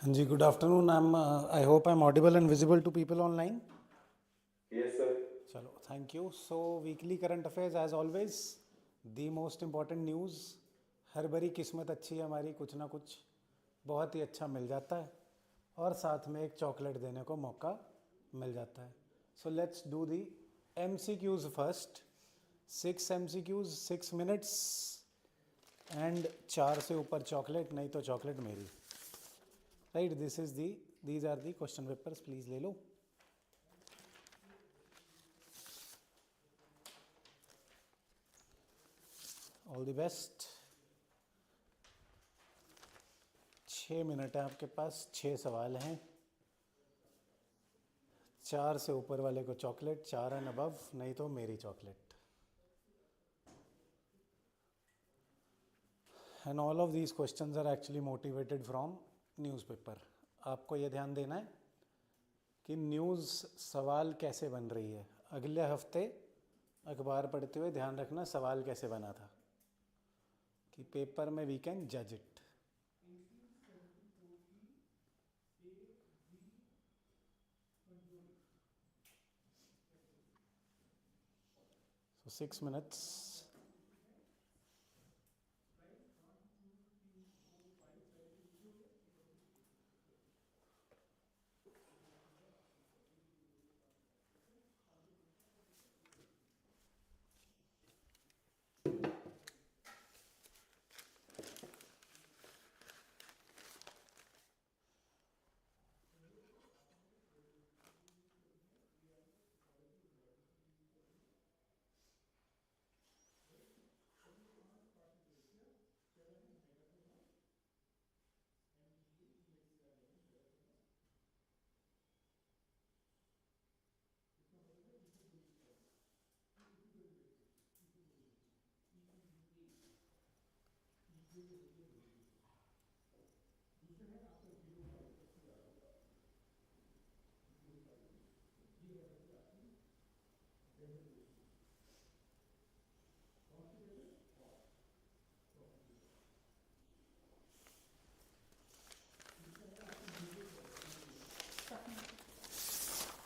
Hanji, good afternoon. I hope I'm audible and visible to people online. Yes, sir. Chalo, thank you. So, weekly current affairs as always, the most important news. हर बड़ी किस्मत अच्छी है हमारी, कुछ ना कुछ बहुत ही अच्छा मिल जाता है और साथ में एक चॉकलेट देने को मौका मिल जाता है. So let's do the MCQs first. 6 MCQs, 6 minutes and 4 से ऊपर चॉकलेट, नहीं तो चॉकलेट मेरी. Right, these are the question papers. Please ले लो. All the best. 6 मिनट है आपके पास, 6 सवाल हैं. 4 से ऊपर वाले को चॉकलेट, 4 एंड अबव, नहीं तो मेरी chocolate. And all of these questions are actually motivated from newspaper. आपको ये ध्यान देना है कि न्यूज़ सवाल कैसे बन रही है. अगले हफ्ते अखबार पढ़ते हुए ध्यान रखना सवाल कैसे बना था, कि पेपर में वी कैन जज it. So 6 minutes.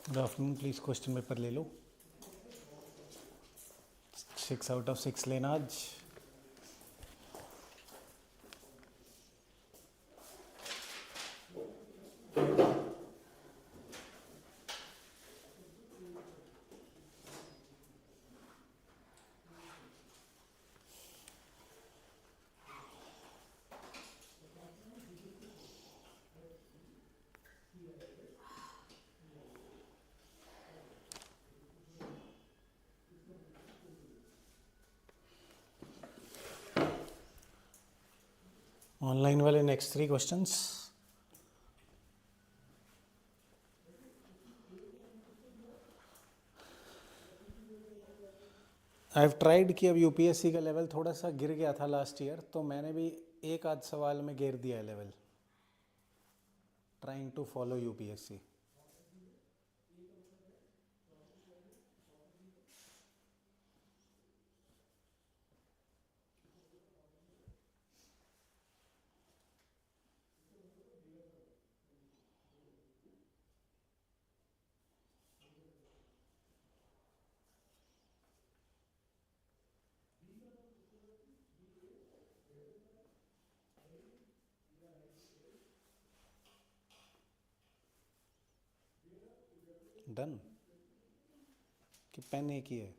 Good afternoon. Please question paper ले लो. 6 out of 6 लेना आज. ऑनलाइन वाले next 3 questions. I have tried कि अब यूपीएससी का लेवल थोड़ा सा गिर गया था लास्ट ईयर, तो मैंने भी एक आध सवाल में गिर दिया है level, trying to follow UPSC. Done कि पेन एक ही है.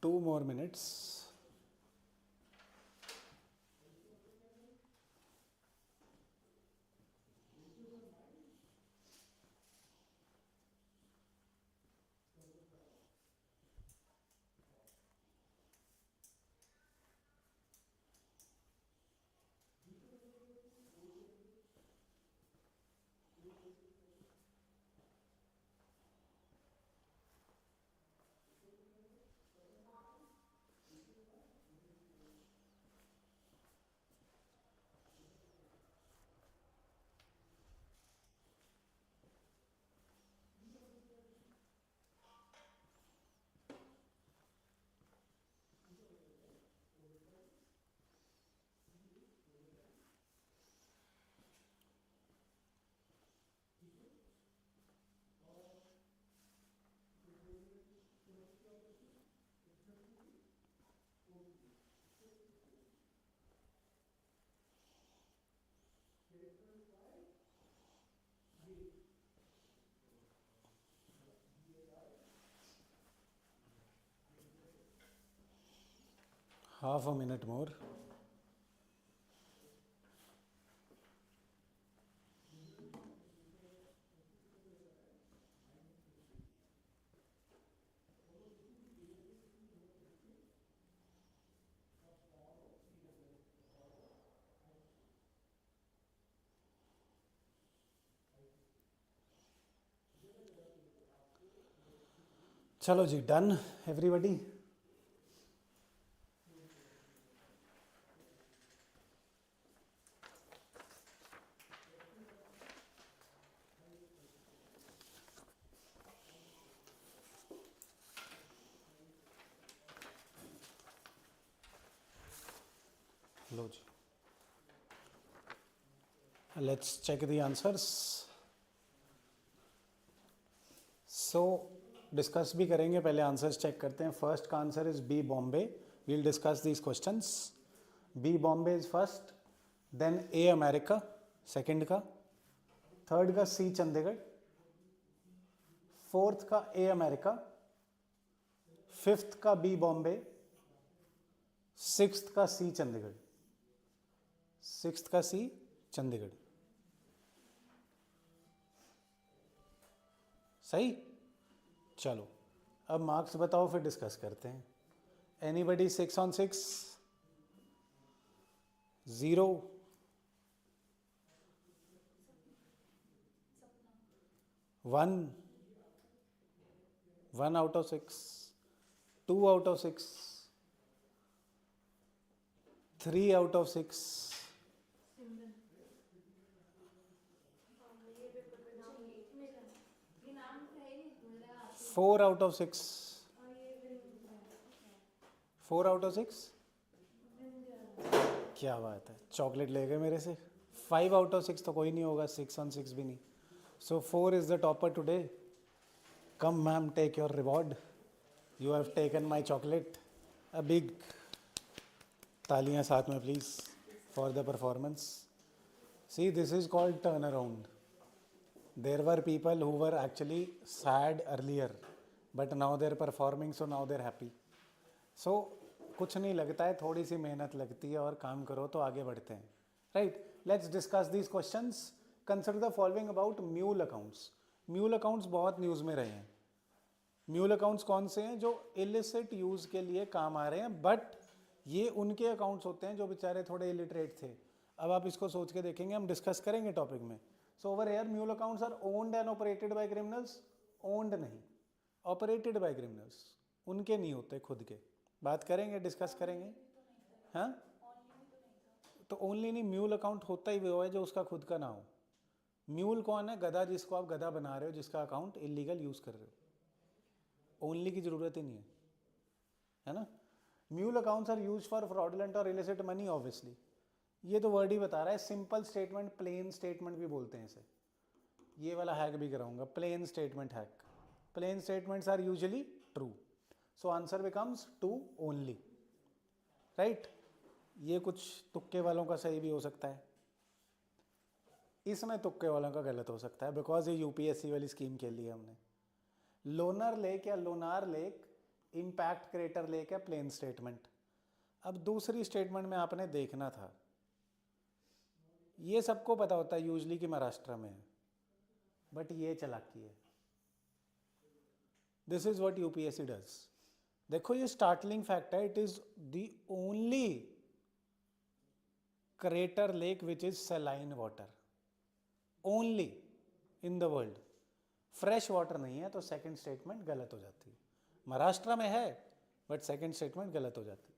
Two more minutes. half a minute more. चलो जी, डन एवरीबडी. लो जी, let's check the answers. So discuss भी करेंगे, पहले आंसर्स चेक करते हैं. फर्स्ट का answer is B Bombay. We'll discuss these questions. B Bombay is first, then A America second का, थर्ड का सी चंडीगढ़, फोर्थ का ए अमेरिका, फिफ्थ का बी बॉम्बे, सिक्स्थ का सी चंडीगढ़. सिक्स्थ का सी चंडीगढ़. सही. चलो अब मार्क्स बताओ, फिर डिस्कस करते हैं. Anybody 6 on 6? 0, 1, 1 out of 6, 2 out of 6, 3 out of 6, 4 out of 6, 4 out of 6. क्या बात है, चॉकलेट ले गए मेरे से. 5 out of 6 तो कोई नहीं होगा, 6 on 6 भी नहीं. So 4 is the topper today. Come ma'am, take your reward. You have taken my chocolate. A big तालियां साथ में please for the performance. See, this is called turnaround. There were people who were actually sad earlier, but now they're performing, so now they're happy. So कुछ नहीं लगता है, थोड़ी सी मेहनत लगती है और काम करो तो आगे बढ़ते हैं. Right, let's discuss these questions. Consider the following about mule accounts. Mule accounts बहुत न्यूज़ में रहे हैं. म्यूल अकाउंट्स कौन से हैं? जो इलिसिट यूज़ के लिए काम आ रहे हैं, बट ये उनके अकाउंट्स होते हैं जो बेचारे थोड़े इलिटरेट थे. अब आप इसको सोच के देखेंगे, हम डिस्कस करेंगे टॉपिक में. So over here mule accounts are owned and operated by criminals. Owned नहीं, ऑपरेटेड बाय क्रिमिनल्स. उनके नहीं होते, खुद के. बात करेंगे, डिस्कस करेंगे. हाँ, तो ओनली नहीं, म्यूल अकाउंट होता ही वो है जो उसका खुद का ना हो. म्यूल कौन है? गधा, जिसको आप गधा बना रहे हो, जिसका अकाउंट इलीगल यूज कर रहे हो. ओनली की जरूरत ही नहीं है, है ना. Mule accounts are use for fraudulent और इलिसिट मनी. ऑब्वियसली ये तो वर्ड ही बता रहा है. सिंपल स्टेटमेंट, प्लेन स्टेटमेंट भी बोलते हैं इसे. ये वाला हैक भी कराऊंगा, plain statement hack. Plain statements are usually true. So answer becomes 2 only. Right. ये कुछ तुक्के वालों का सही भी हो सकता है, इसमें तुक्के वालों का गलत हो सकता है, बिकॉज ये यूपीएससी वाली स्कीम के लिए हमने. लोनर लेक या Lonar lake, impact crater lake है, प्लेन स्टेटमेंट. अब दूसरी स्टेटमेंट में आपने देखना था, ये सबको पता होता है यूजली कि महाराष्ट्र में है, बट ये चालाकी है. This is what UPSC does. देखो ये स्टार्टलिंग फैक्ट है. It is the only crater lake which is saline water, only in the world. Fresh water नहीं है, तो सेकंड स्टेटमेंट गलत हो जाती है. महाराष्ट्र में है, बट सेकंड स्टेटमेंट गलत हो जाती है.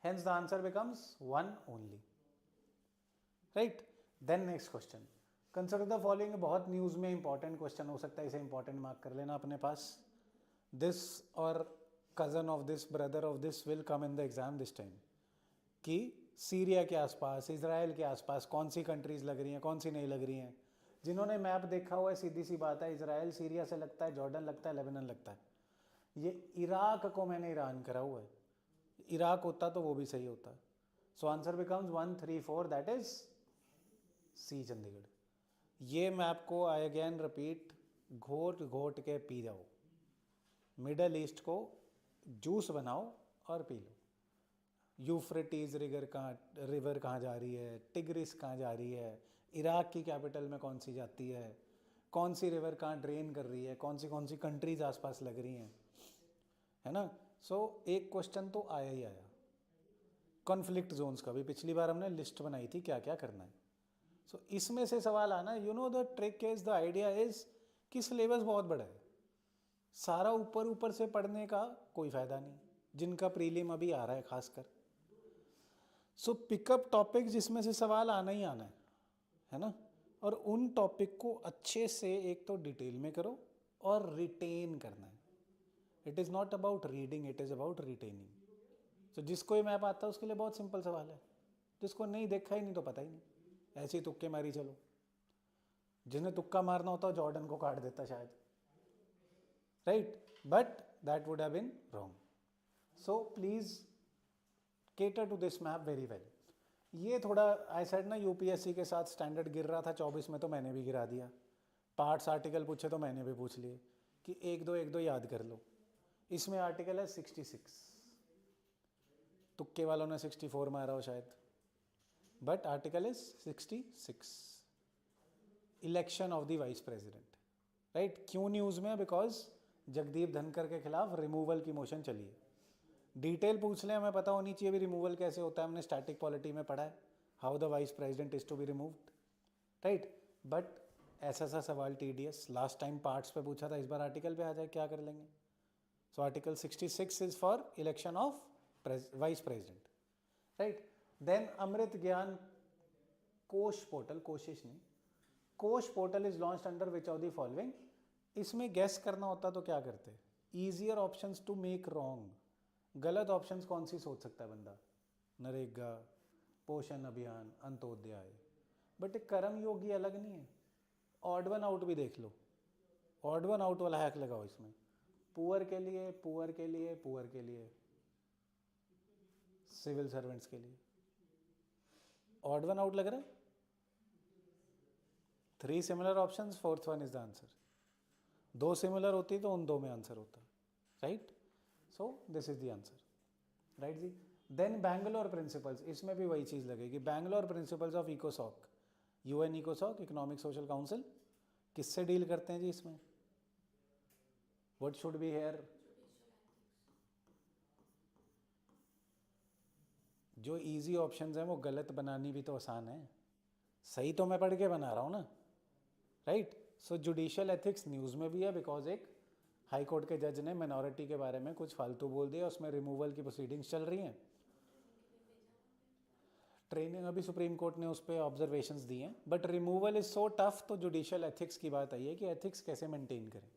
Hence the answer becomes 1 only. Right. Then next question. Consider the following. बहुत न्यूज में इंपॉर्टेंट क्वेश्चन हो सकता है, इसे इंपॉर्टेंट मार्क कर लेना अपने पास. दिस और cousin of this, brother of this will come in the exam this time. कि सीरिया के आसपास, इजराइल के आसपास कौन सी कंट्रीज लग रही हैं, कौन सी नहीं लग रही हैं. जिन्होंने मैप देखा हुआ है, सीधी सी बात है, इजराइल सीरिया से लगता है, जॉर्डन लगता है, लेबनान लगता है. ये इराक को मैंने ईरान करा हुआ है. इराक होता तो वो भी सही होता. So answer becomes 1, 3, 4, that is C Chandigarh. ये मैप को आई अगेन रिपीट, घोट घोट के पी जाओ. मिडल ईस्ट को जूस बनाओ और पी लो. यूफ्रेटीज रिवर कहाँ जा रही है, टिग्रिस कहाँ जा रही है, इराक की कैपिटल में कौन सी जाती है, कौन सी रिवर कहाँ ड्रेन कर रही है, कौन सी कंट्रीज आसपास लग रही हैं, है ना। सो एक क्वेश्चन तो आया ही आया। कॉन्फ्लिक्ट जोन्स का भी पिछली बार हमने लिस्ट बनाई थी क्या क्या करना है। सो इसमें से सवाल आना, you know the trick is, the idea is कि सिलेबस बहुत बड़ा है, सारा ऊपर ऊपर से पढ़ने का कोई फायदा नहीं, जिनका प्रीलिम अभी आ रहा है खासकर। सो पिकअप टॉपिक जिसमें से सवाल आना ही आना है ना, और उन टॉपिक को अच्छे से एक तो डिटेल में करो और रिटेन करना है। It is not about reading, it is about retaining. So जिसको ये मैप आता है उसके लिए बहुत सिंपल सवाल है, जिसको नहीं देखा ही नहीं तो पता ही नहीं, ऐसे ही तुक्के मारी चलो। जिन्हें तुक्का मारना होता है जॉर्डन को काट देता शायद, right, but that would have been wrong. So please cater to this map very well। ये थोड़ा आई सेड ना, यूपीएससी के साथ स्टैंडर्ड गिर रहा था 24 में, तो मैंने भी गिरा दिया। पार्ट्स आर्टिकल पूछे तो मैंने भी पूछ लिए कि एक दो याद कर लो। इसमें आर्टिकल है 66, तुक्के वालों ने 64 मारा हो शायद, but article is 66, election of the vice president, right. क्यों न्यूज़ में? बिकॉज जगदीप धनखड़ के खिलाफ रिमूवल की मोशन चली है। डिटेल पूछ लें, हमें पता होनी चाहिए भी रिमूवल कैसे होता है, हमने स्टैटिक पॉलिटी में पढ़ा है, how the vice president is to be removed, right. But ऐसा सा सवाल टीडीएस, लास्ट टाइम पार्ट्स पे पूछा था, इस बार आर्टिकल पे आ जाए, क्या कर लेंगे। So article 66 is for election of vice president, right. Then Amrit Gyan Kosh portal, कोशिश नहीं, Kosh portal is launched under which of the following. इसमें गेस करना होता तो क्या करते, easier options to make wrong. गलत ऑप्शंस कौन सी सोच सकता है बंदा, नरेगा, पोषण अभियान, अंत्योदय, बट एक कर्म योगी अलग नहीं है। ऑड वन आउट भी देख लो, ऑड वन आउट वाला हैक लगाओ इसमें, पुअर के लिए, पुअर के लिए, पुअर के लिए, सिविल सर्वेंट्स के लिए ऑड वन आउट लग रहा है। 3 similar options, 4th one is the answer. 2 similar होती तो उन 2 में आंसर होता, right. So this is the answer, right जी। देन बैंगलोर प्रिंसिपल्स, इसमें भी वही चीज़ लगेगी, Bangalore principles of इकोसॉक, UN इकोसॉक, economic social council, किससे डील करते हैं जी इसमें? What should be here? जो इजी ऑप्शंस हैं वो गलत बनानी भी तो आसान है, सही तो मैं पढ़ के बना रहा हूँ ना, राइट। सो जुडिशियल एथिक्स न्यूज़ में भी है, बिकॉज एक हाई कोर्ट के जज ने मिनॉरिटी के बारे में कुछ फालतू बोल दिया, उसमें रिमूवल की प्रोसीडिंग्स चल रही हैं, ट्रेनिंग अभी सुप्रीम कोर्ट ने उस पर ऑब्जर्वेशंस दी हैं, but removal is so tough, तो जुडिशियल एथिक्स की बात आई है कि एथिक्स कैसे मेंटेन करें।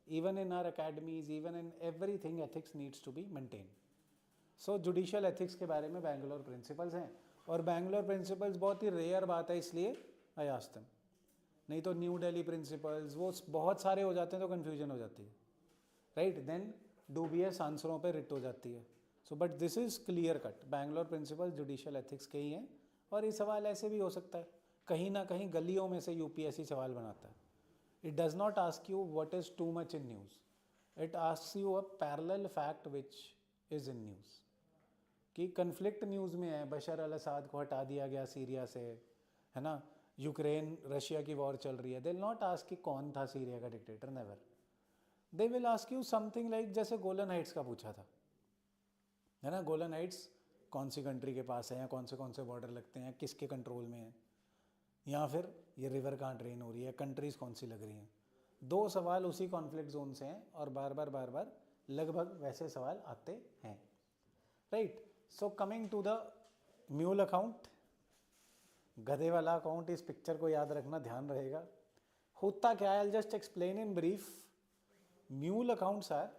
Even in our academies, even in everything ethics needs to be maintain. So judicial ethics के बारे में बैंगलोर प्रिंसिपल्स हैं, और बैंगलोर प्रिंसिपल्स बहुत ही रेयर बात है, इसलिए आई आस्क्ड देम, नहीं तो न्यू दिल्ली प्रिंसिपल्स वो बहुत सारे हो जाते हैं तो कन्फ्यूजन हो जाती है, राइट। देन डूबियस आंसरों पे रिट हो जाती है। So but this is clear cut, Bangalore principle judicial ethics के ही हैं, और ये सवाल ऐसे भी हो सकता है, कहीं ना कहीं गलियों में से यूपीएससी सवाल बनाता है। It does not ask you what is too much in news, it asks you a parallel fact which is in news, कि कन्फ्लिक्ट न्यूज़ में है, बशर अल असाद को हटा दिया गया सीरिया से, है ना, यूक्रेन रशिया की वॉर चल रही है। दे विल नॉट आस्क कि कौन था सीरिया का dictator, never. They will ask you something like, जैसे गोलन हाइट्स का पूछा था, है ना, गोलन हाइट्स कौन सी कंट्री के पास है, या कौन से बॉर्डर लगते हैं, किसके कंट्रोल में है, या फिर ये रिवर कहाँ ड्रेन हो रही है, कंट्रीज कौन सी लग रही हैं। 2 सवाल उसी कॉन्फ्लिक्ट जोन से हैं, और बार बार लगभग वैसे सवाल आते हैं, right. So coming to the mule account, गधे वाला अकाउंट, इस पिक्चर को याद रखना, ध्यान रहेगा। होता क्या है, I just explain in brief. Mule accounts are,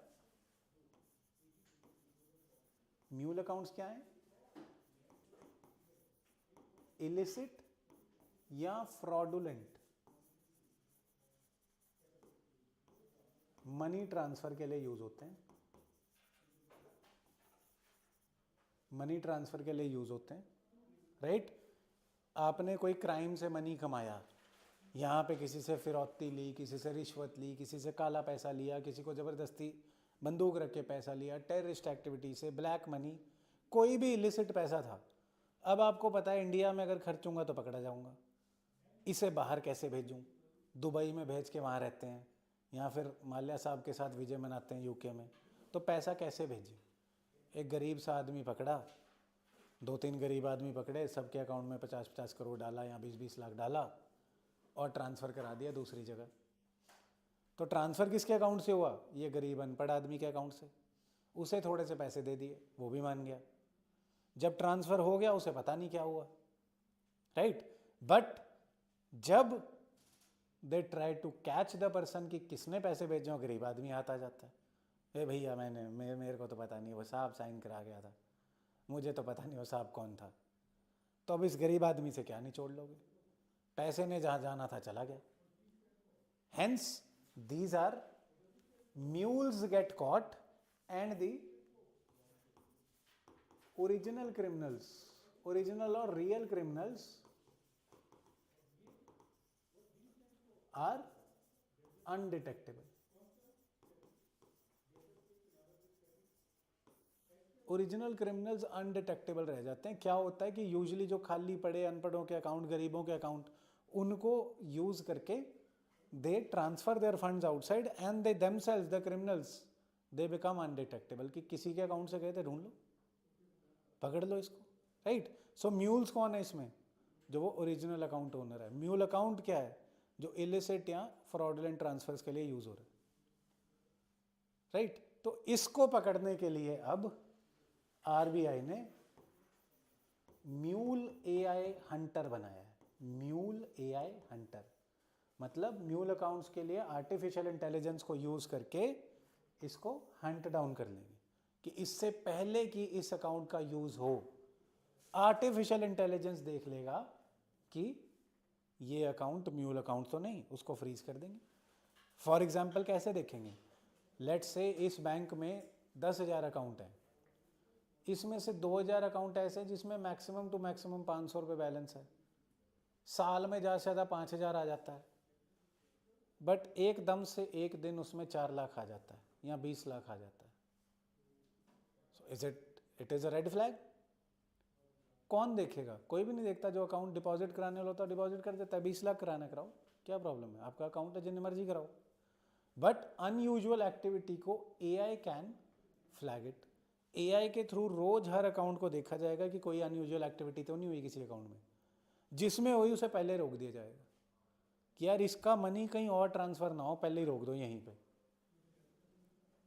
mule accounts क्या है? इलिसिट या फ्रॉडुलेंट मनी ट्रांसफर के लिए यूज होते हैं, मनी ट्रांसफर के लिए यूज होते हैं, राइट। आपने कोई क्राइम से मनी कमाया, यहाँ पे किसी से फिरौती ली, किसी से रिश्वत ली, किसी से काला पैसा लिया, किसी को ज़बरदस्ती बंदूक रख के पैसा लिया, टेररिस्ट एक्टिविटी से, ब्लैक मनी, कोई भी इलिसिट पैसा था। अब आपको पता है इंडिया में अगर खर्चूंगा तो पकड़ा जाऊंगा, इसे बाहर कैसे भेजूं? दुबई में भेज के वहाँ रहते हैं, या फिर माल्या साहब के साथ विजय मनाते हैं यूके में, तो पैसा कैसे भेजें? एक गरीब सा आदमी पकड़ा, 2-3 गरीब आदमी पकड़े, सबके अकाउंट में 50-50 करोड़ डाला या 20-20 लाख डाला और ट्रांसफ़र करा दिया दूसरी जगह। तो ट्रांसफ़र किसके अकाउंट से हुआ? ये गरीब अनपढ़ आदमी के अकाउंट से। उसे थोड़े से पैसे दे दिए, वो भी मान गया। जब ट्रांसफ़र हो गया उसे पता नहीं क्या हुआ, राइट? बट जब they try to catch the person कि किसने पैसे भेजे, गरीब आदमी हाथ आ जाता है, ए भैया मेरे को तो पता नहीं, वो साहब साइन करा गया था, मुझे तो पता नहीं वो साहब कौन था। तो अब इस गरीब आदमी से क्या निचोड़ लोगे? पैसे ने जहाँ जाना था चला गया। Hence these are mules get caught and the original criminals, original or real criminals are undetectable. Original criminals undetectable रह जाते हैं। क्या होता है कि यूजुअली जो खाली पड़े अनपढ़ों के अकाउंट, गरीबों के अकाउंट, उनको यूज करके they transfer their funds outside and they themselves, the criminals, they become undetectable। कि किसी के अकाउंट से गए थे, ढूंढ लो, पकड़ लो इसको, राइट? सो म्यूल्स कौन है इसमें? जो वो ओरिजिनल अकाउंट ओनर है। म्यूल अकाउंट क्या है? जो इलिसिट या फ्रॉडुलेंट ट्रांसफर्स के लिए यूज हो रहा है, राइट? तो इसको पकड़ने के लिए अब आरबीआई ने म्यूल एआई हंटर बनाया है। म्यूल एआई हंटर मतलब म्यूल अकाउंट्स के लिए आर्टिफिशियल इंटेलिजेंस को यूज करके इसको हंट डाउन कर लेंगे कि इससे पहले कि इस अकाउंट का यूज हो, आर्टिफिशियल इंटेलिजेंस देख लेगा कि ये अकाउंट म्यूल अकाउंट तो नहीं, उसको फ्रीज कर देंगे। फॉर एग्जाम्पल कैसे देखेंगे? लेट्स से इस बैंक में 10,000 अकाउंट है, इसमें से 2,000 अकाउंट ऐसे जिसमें मैक्सिमम टू मैक्सिमम 500 रुपये बैलेंस है, साल में ज़्यादा से ज़्यादा 5,000 आ जाता है, बट एकदम से एक दिन उसमें 4 लाख आ जाता है या 20 लाख आ जाता है। So it is a red flag. कौन देखेगा? कोई भी नहीं देखता। जो अकाउंट डिपॉजिट कराने वाला होता है डिपॉजिट कर देता है, 20 लाख कराना कराओ, क्या प्रॉब्लम है? आपका अकाउंट है, जितनी मर्जी कराओ। बट अनयूजुअल एक्टिविटी को AI can flag it. AI के थ्रू रोज हर अकाउंट को देखा जाएगा कि कोई अनयूजुअल एक्टिविटी तो नहीं हुई किसी अकाउंट में, जिसमें हुई उसे पहले रोक दिया जाएगा कि यार इसका मनी कहीं और ट्रांसफर ना हो, पहले ही रोक दो यहीं पे,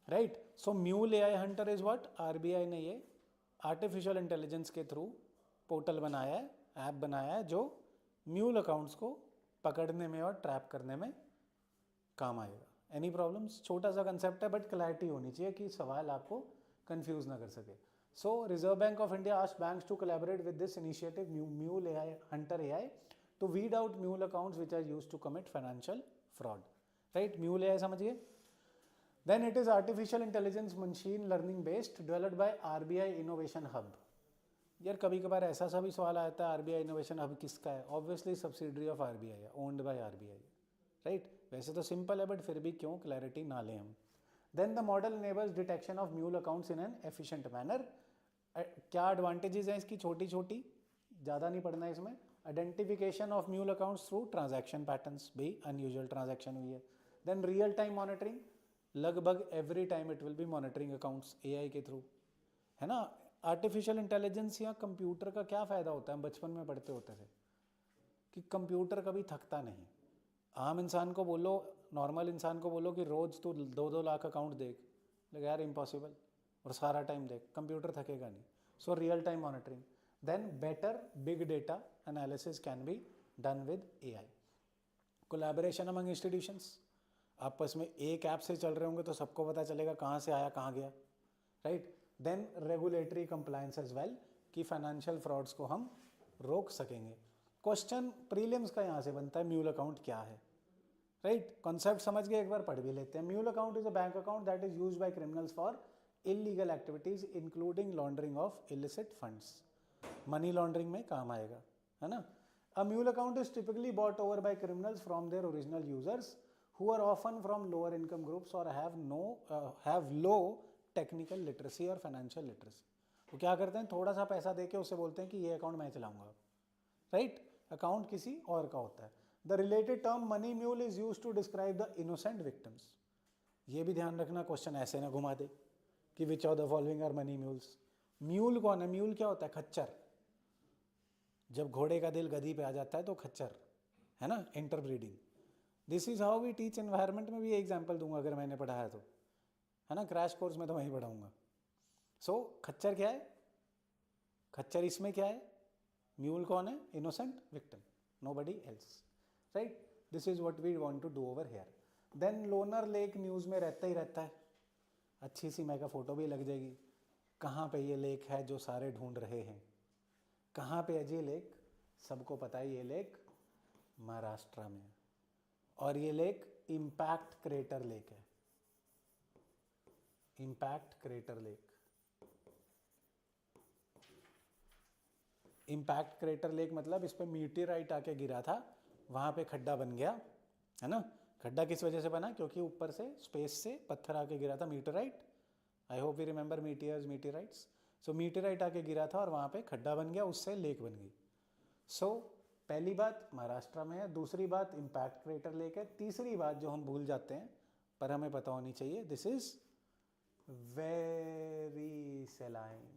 right? So mule AI Hunter is what? RBI ने ये आर्टिफिशियल इंटेलिजेंस के थ्रू पोर्टल बनाया है, ऐप बनाया है, जो म्यूल अकाउंट्स को पकड़ने में और ट्रैप करने में काम आएगा। Any problems? छोटा सा कंसेप्ट है बट क्लैरिटी होनी चाहिए कि सवाल आपको कंफ्यूज ना कर सके। So Reserve Bank of India asked banks to collaborate with this initiative mule AI hunter AI to weed out mule accounts which are used to commit financial fraud, right? mule AI समझिए। then it is artificial intelligence machine learning based developed by RBI Innovation Hub। यार कभी कभार ऐसा सा भी सवाल आता है, RBI Innovation Hub किसका है? ऑब्वियसली सब्सिडरी ऑफ RBI है, ओन्ड बाय RBI, राइट? वैसे तो सिंपल है बट फिर भी क्यों क्लैरिटी ना लें हम। Then the model enables detection of mule accounts in an efficient manner. क्या एडवांटेजेस हैं इसकी? छोटी छोटी, ज़्यादा नहीं पढ़ना है इसमें। Identification of mule accounts through transaction patterns, भी अनयूजुअल ट्रांजैक्शन हुई है। देन रियल टाइम मॉनिटरिंग, लगभग every time it will be monitoring accounts AI के थ्रू, है ना? आर्टिफिशियल इंटेलिजेंस या कंप्यूटर का क्या फ़ायदा होता है? हम बचपन में पढ़ते होते थे कि कंप्यूटर कभी थकता नहीं। आम इंसान को बोलो, नॉर्मल इंसान को बोलो कि रोज़ तू 2-2 लाख अकाउंट देख, लेकिन यार इम्पॉसिबल, और सारा टाइम देख, कंप्यूटर थकेगा नहीं। So real time monitoring. Then better big data analysis can be done with AI। Collaboration among institutions, आपस में एक ऐप से चल रहे होंगे तो सबको पता चलेगा कहाँ से आया कहाँ गया, right? Then regulatory compliance as well, कि फाइनेंशियल फ्रॉड्स को हम रोक सकेंगे। क्वेश्चन प्रीलिम्स का यहाँ से बनता है, म्यूल अकाउंट क्या है, राइट? कॉन्सेप्ट समझ गए? एक बार पढ़ भी लेते हैं। Mule account is a bank account that is used by criminals for illegal activities including laundering of illicit funds. Money laundering में काम आएगा, है ना? A mule account is typically bought over by criminals from their original users who are often from lower income groups और have low technical literacy और financial literacy. वो क्या करते हैं, थोड़ा सा पैसा दे के उससे बोलते हैं कि ये अकाउंट मैं चलाऊंगा, राइट? अकाउंट किसी और का होता है। The related term money mule is use to describe the innocent victims. ये भी ध्यान रखना, क्वेश्चन ऐसे ना घुमा दे कि which of the following are money mules. Mule कौन है? म्यूल क्या होता है? खच्चर। जब घोड़े का दिल गधी पे आ जाता है तो खच्चर है ना, interbreeding. This is how we teach environment में भी एग्जाम्पल दूंगा अगर मैंने पढ़ा है तो, है ना, क्रैश कोर्स में तो वहीं पढ़ाऊंगा। सो खच्चर क्या है? खच्चर इसमें क्या है? म्यूल कौन है? Innocent victim, nobody else, right? This is what we want to do over here. Then Lonar lake news में रहता ही रहता है, अच्छी सी मेगा फोटो भी लग जाएगी। कहाँ पे ये लेक है जो सारे ढूंढ रहे हैं? कहाँ पे है ये लेक? सबको पता है ये लेक महाराष्ट्र में है, और ये लेक इम्पैक्ट क्रेटर लेक है। Impact crater lake, impact crater lake मतलब इस पे मीटेराइट आके गिरा था, वहाँ पे खड्डा बन गया, है ना? खड्डा किस वजह से बना? क्योंकि ऊपर से स्पेस से पत्थर आके गिरा था, meteorite. I hope we remember meteors, meteorites. So meteorite आके गिरा था और वहाँ पे खड्डा बन गया, उससे लेक बन गई। सो पहली बात महाराष्ट्र में है, दूसरी बात इम्पैक्ट क्रेटर लेक है, तीसरी बात जो हम भूल जाते हैं पर हमें पता होनी चाहिए, this is very saline,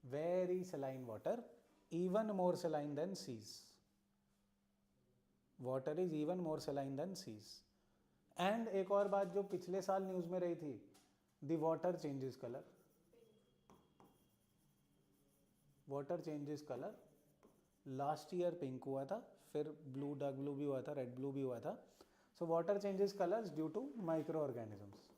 very saline water, even more saline than seas. Water is even more saline than seas. And एक और बात जो पिछले साल न्यूज में रही थी, the water changes colour, water changes colour. Last year pink हुआ था, फिर ब्लू, डार्क ब्लू भी हुआ था, रेड ब्लू भी हुआ था। So water changes colours due to micro organisms.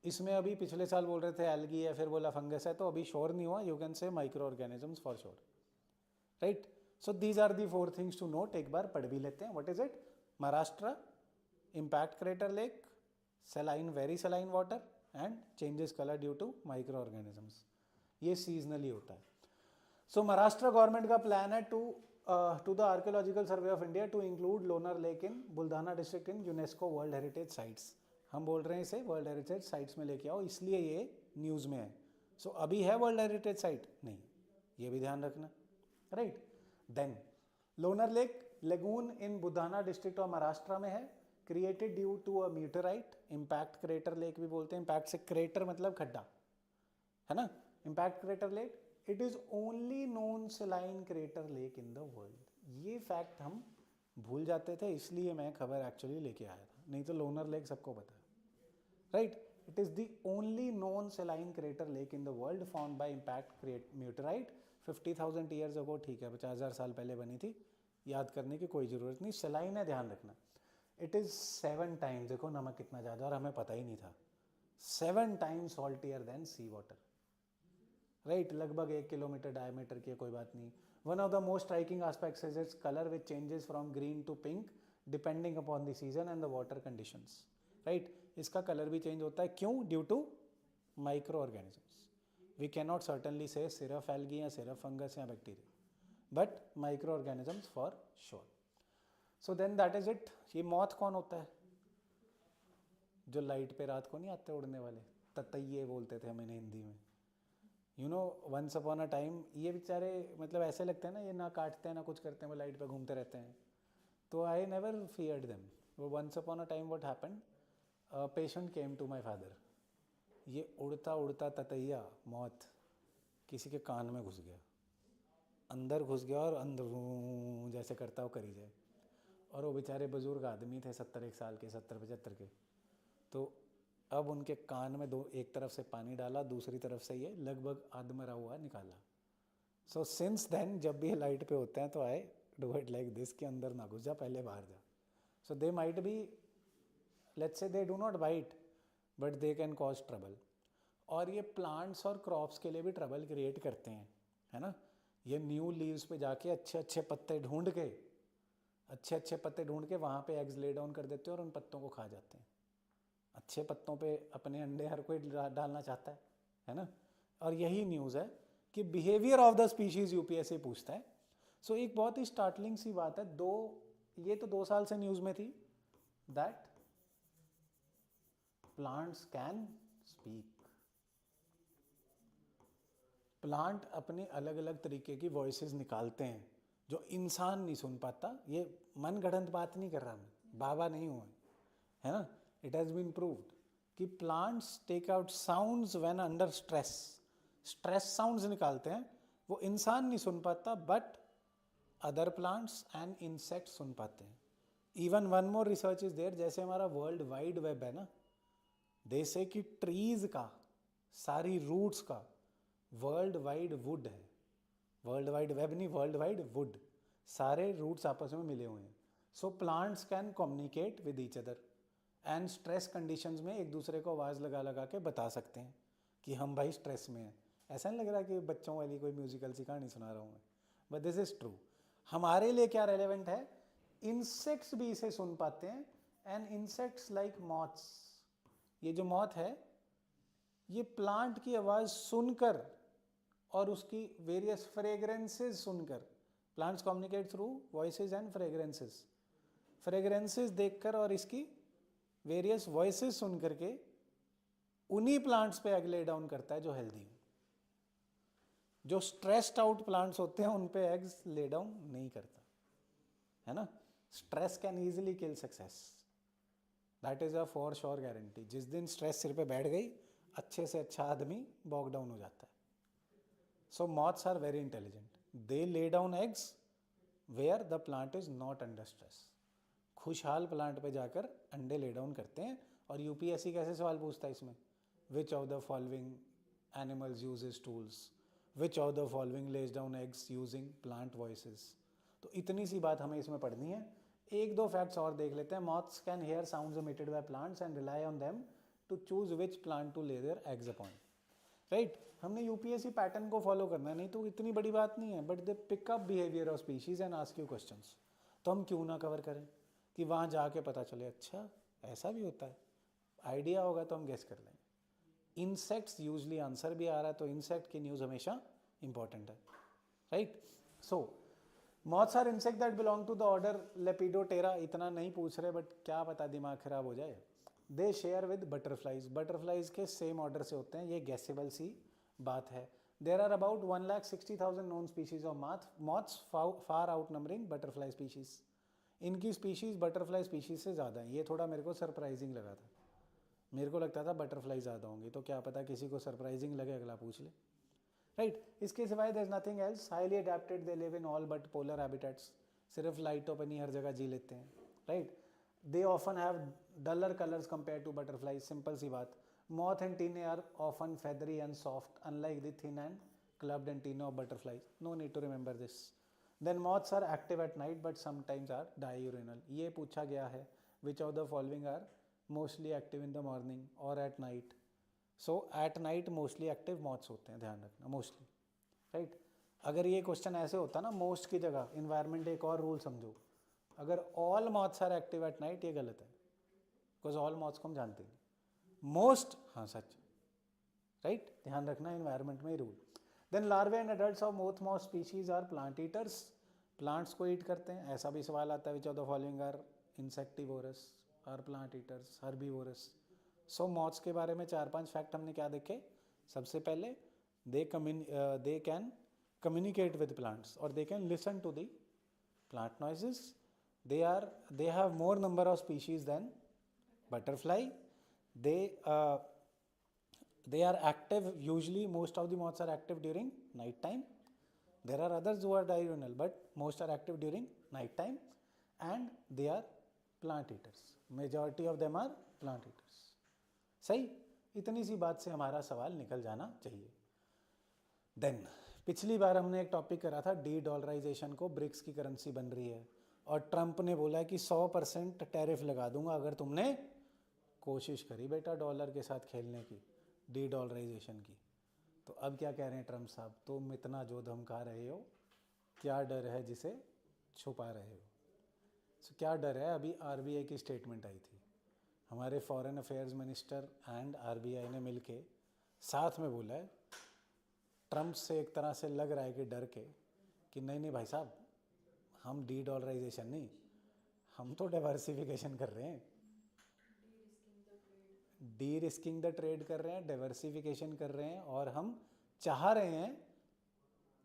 इसमें अभी पिछले साल बोल रहे थे एल्गी है, फिर बोला फंगस है, तो अभी श्योर नहीं हुआ, you can say micro organisms for sure, right? So these are the 4 things to note. एक बार पढ़ भी लेते हैं। What is it? Maharashtra, impact crater lake, saline, very saline water, and changes colour due to micro organisms. ये seasonally होता है। So Maharashtra government का प्लान है to the Archaeological Survey of India to include Lonar lake in Buldhana district in UNESCO world heritage sites. हम बोल रहे हैं इसे वर्ल्ड हेरिटेज साइट्स में लेके आओ, इसलिए ये न्यूज़ में है। सो अभी है वर्ल्ड हेरिटेज साइट? नहीं, ये भी ध्यान रखना, right? Then Lonar lake lagoon in Buldhana district of Maharashtra में है, created due to a meteorite. Impact crater lake भी बोलते हैं, इम्पैक्ट से क्रेटर मतलब खड्डा, है ना? Impact crater lake, it is only known saline crater lake in the world. ये फैक्ट हम भूल जाते थे, इसलिए मैं खबर एक्चुअली लेके आया था, नहीं तो लोनर लेक सबको पता है, right? It is the only known saline crater lake in the world found by impact meteorite 50,000 years ago. ठीक है, 50,000 साल पहले बनी थी, याद करने की कोई ज़रूरत नहीं। सेलाइन है, ध्यान रखना। इट इज़ 7 टाइम्स, देखो नमक कितना ज़्यादा, और हमें पता ही नहीं था, 7 times saltier than sea water, right? लगभग 1 किलोमीटर डायमीटर की, कोई बात नहीं। One of the most striking aspects is its colour which changes from green to pink depending upon the season and the water conditions, right? इसका colour भी change होता है, क्यों? Due to micro organisms. We can not certainly say सिर्फ algae या सिर्फ fungus या bacteria, but micro organisms for sure. So then that is it. ये मौत कौन होता है? जो लाइट पे रात को नहीं आते उड़ने वाले, ततैये बोलते थे हम इन्हें हिंदी में। You know, once upon a time, ये बेचारे मतलब ऐसे लगते हैं ना, ये ना काटते हैं ना कुछ करते हैं, वो लाइट पे घूमते रहते हैं। तो आई नेवर फियर्ड देम। वो once upon a time what happened, patient came to my father, ये उड़ता उड़ता ततैया मौत किसी के कान में घुस गया, अंदर घुस गया और अंदर जैसे करता हो करी जाए। और वो बेचारे बुजुर्ग आदमी थे, 70 साल के, 70-75 के। तो अब उनके कान में एक तरफ से पानी डाला, दूसरी तरफ से ये लगभग आधमरा हुआ निकाला। सो सिंस देन जब भी लाइट पे होते हैं तो आए डू इट लाइक दिस, के अंदर ना घुस जा, पहले बाहर जा। So they might be, let's say they do not bite, but they can cause trouble. और ये प्लांट्स और क्रॉप्स के लिए भी ट्रबल क्रिएट करते हैं, है ना? ये न्यू लीव्स पे जाके अच्छे अच्छे पत्ते ढूंढ के वहाँ पे एग्स ले डाउन कर देते हैं और उन पत्तों को खा जाते हैं। अच्छे पत्तों पे अपने अंडे हर कोई डालना चाहता है ना? और यही न्यूज़ है कि behaviour of the species UPSC पूछता है। सो एक बहुत ही स्टार्टलिंग सी बात है, ये तो 2 साल से न्यूज़ में थी, that plants can speak. Plant अपने अलग अलग तरीके की वॉइसेस निकालते हैं जो इंसान नहीं सुन पाता। ये मन गढ़ंत बात नहीं कर रहा मैं, बाबा नहीं हूँ, है ना। इट हैज़ बीन प्रूव्ड कि plants take out sounds when under stress. Stress sounds निकालते हैं, वो इंसान नहीं सुन पाता but other plants and insect सुन पाते हैं। Even one more research is there, जैसे हमारा वर्ल्ड वाइड वेब है ना, दे से कि ट्रीज का, सारी रूट्स का वर्ल्ड वाइड वुड है। वर्ल्ड वाइड वेब नहीं, वर्ल्ड वाइड वुड, सारे रूट्स आपस में मिले हुए हैं। So plants can communicate with each other and stress conditions में एक दूसरे को आवाज़ लगा लगा के बता सकते हैं कि हम भाई स्ट्रेस में हैं। ऐसा नहीं लग रहा कि बच्चों वाली कोई म्यूजिकल सी कहानी सुना रहा हूँ मैं, बट दिस इज़ ट्रू। हमारे लिए क्या रेलेवेंट है, इंसेक्ट्स भी इसे सुन पाते हैं एंड इंसेक्ट्स लाइक मॉथ्स, ये जो मॉथ है ये प्लांट की आवाज़ सुनकर और उसकी वेरियस फ्रेग्रेंसेस सुनकर, plants communicate through voices and fragrances, fragrances देखकर और इसकी वेरियस वॉइसेस सुन करके उन्हीं प्लांट्स पे एग ले डाउन करता है जो हेल्दी हो। जो स्ट्रेस्ड आउट प्लांट्स होते हैं उन पे एग्स ले डाउन नहीं करता, है ना। Stress can easily kill success, that is a for sure guarantee. जिस दिन स्ट्रेस सिर पे बैठ गई, अच्छे से अच्छा आदमी बॉक डाउन हो जाता है। So moths are very intelligent, they lay down eggs where the plant is not under stress. खुशहाल प्लांट पे जाकर अंडे ले डाउन करते हैं। और यूपीएससी कैसे सवाल पूछता है इसमें, विच of the following animals uses tools, which of the following lays down eggs using plant voices. तो इतनी सी बात हमें इसमें पढ़नी है। एक दो फैक्ट्स और देख लेते हैं। Moths can hear sounds emitted by plants and rely on them to choose which plant to lay their eggs upon. Right, हमने यूपीएससी पैटर्न को फॉलो करना है, नहीं तो इतनी बड़ी बात नहीं है, but they pick up behaviour of species and ask you questions. तो हम क्यों ना कवर करें कि वहाँ जाके पता चले अच्छा ऐसा भी होता है, आइडिया होगा तो हम गेस कर लेंगे। इंसेक्ट्स यूजली आंसर भी आ रहा है, तो इंसेक्ट की न्यूज़ हमेशा इंपॉर्टेंट है। Right, so moths are insect that belong to the order Lepidoptera. इतना नहीं पूछ रहे बट क्या पता दिमाग खराब हो जाए। They share with butterflies, butterflies के सेम ऑर्डर से होते हैं, ये गैसेबल सी बात है। There are about 1,60,000 known species of moths, far out numbering butterfly species. इनकी स्पीशीज़ बटरफ्लाई स्पीशीज़ से ज़्यादा है। ये थोड़ा मेरे को सरप्राइजिंग लगा था, मेरे को लगता था बटरफ्लाई ज़्यादा होंगी, तो क्या पता किसी को सरप्राइजिंग लगे, अगला पूछ ले। राइट, इसके सिवाय there is nothing else. Highly adapted, they live in all but polar habitats, सिर्फ लाइटों पर नहीं हर जगह जी लेते हैं। Right, they often have duller colours compared to butterfly, simple सी बात। Moth antennae are often feathery and soft unlike the thin and clubbed antennae of butterflies. No need to remember this. Then moths are active at night but sometimes are diurnal. ये पूछा गया है, which of the following are mostly active in the morning or at night? So at night mostly active moths होते हैं, ध्यान रखना mostly. Right? अगर ये क्वेश्चन ऐसे होता ना most की जगह, environment एक और रूल समझो, अगर all moths are active at night, ये गलत है, because all moths को हम जानते नहीं। most, हाँ सच, राइट, ध्यान रखना एनवायरनमेंट में ही rule. Then larvae and adults of moth moth species are plant eaters, plants को ईट करते हैं। ऐसा भी सवाल आता है, which of the following are insectivorous are plant eaters, herbivorous. So moths के बारे में 4-5 फैक्ट हमने क्या देखे। सबसे पहले they can communicate with plants और they can listen to the plant noises. They have more number of species than butterfly. They are active, usually most of the moths are active during night time. There are others who are diurnal but most are active during night time and they are plant eaters. Majority of them are plant eaters. सही, इतनी सी बात से हमारा सवाल निकल जाना चाहिए। Then पिछली बार हमने एक टॉपिक करा था डी डॉलराइजेशन को, ब्रिक्स की करेंसी बन रही है और ट्रंप ने बोला है कि 100% टैरिफ लगा दूंगा अगर तुमने कोशिश करी बेटा डॉलर के साथ खेलने की, डी डॉलराइजेशन की। तो अब क्या कह रहे हैं ट्रंप साहब, तुम इतना जो धमका रहे हो, क्या डर है जिसे छुपा रहे हो। so, क्या डर है, अभी आरबीआई की स्टेटमेंट आई थी, हमारे foreign affairs minister and RBI ने मिलके साथ में बोला है, ट्रंप से एक तरह से लग रहा है कि डर के कि नहीं भाई साहब, हम डी डॉलराइजेशन नहीं, हम तो डाइवर्सिफिकेशन कर रहे हैं, डी रिस्किंग द ट्रेड कर रहे हैं, डाइवर्सिफिकेशन कर रहे हैं और हम चाह रहे हैं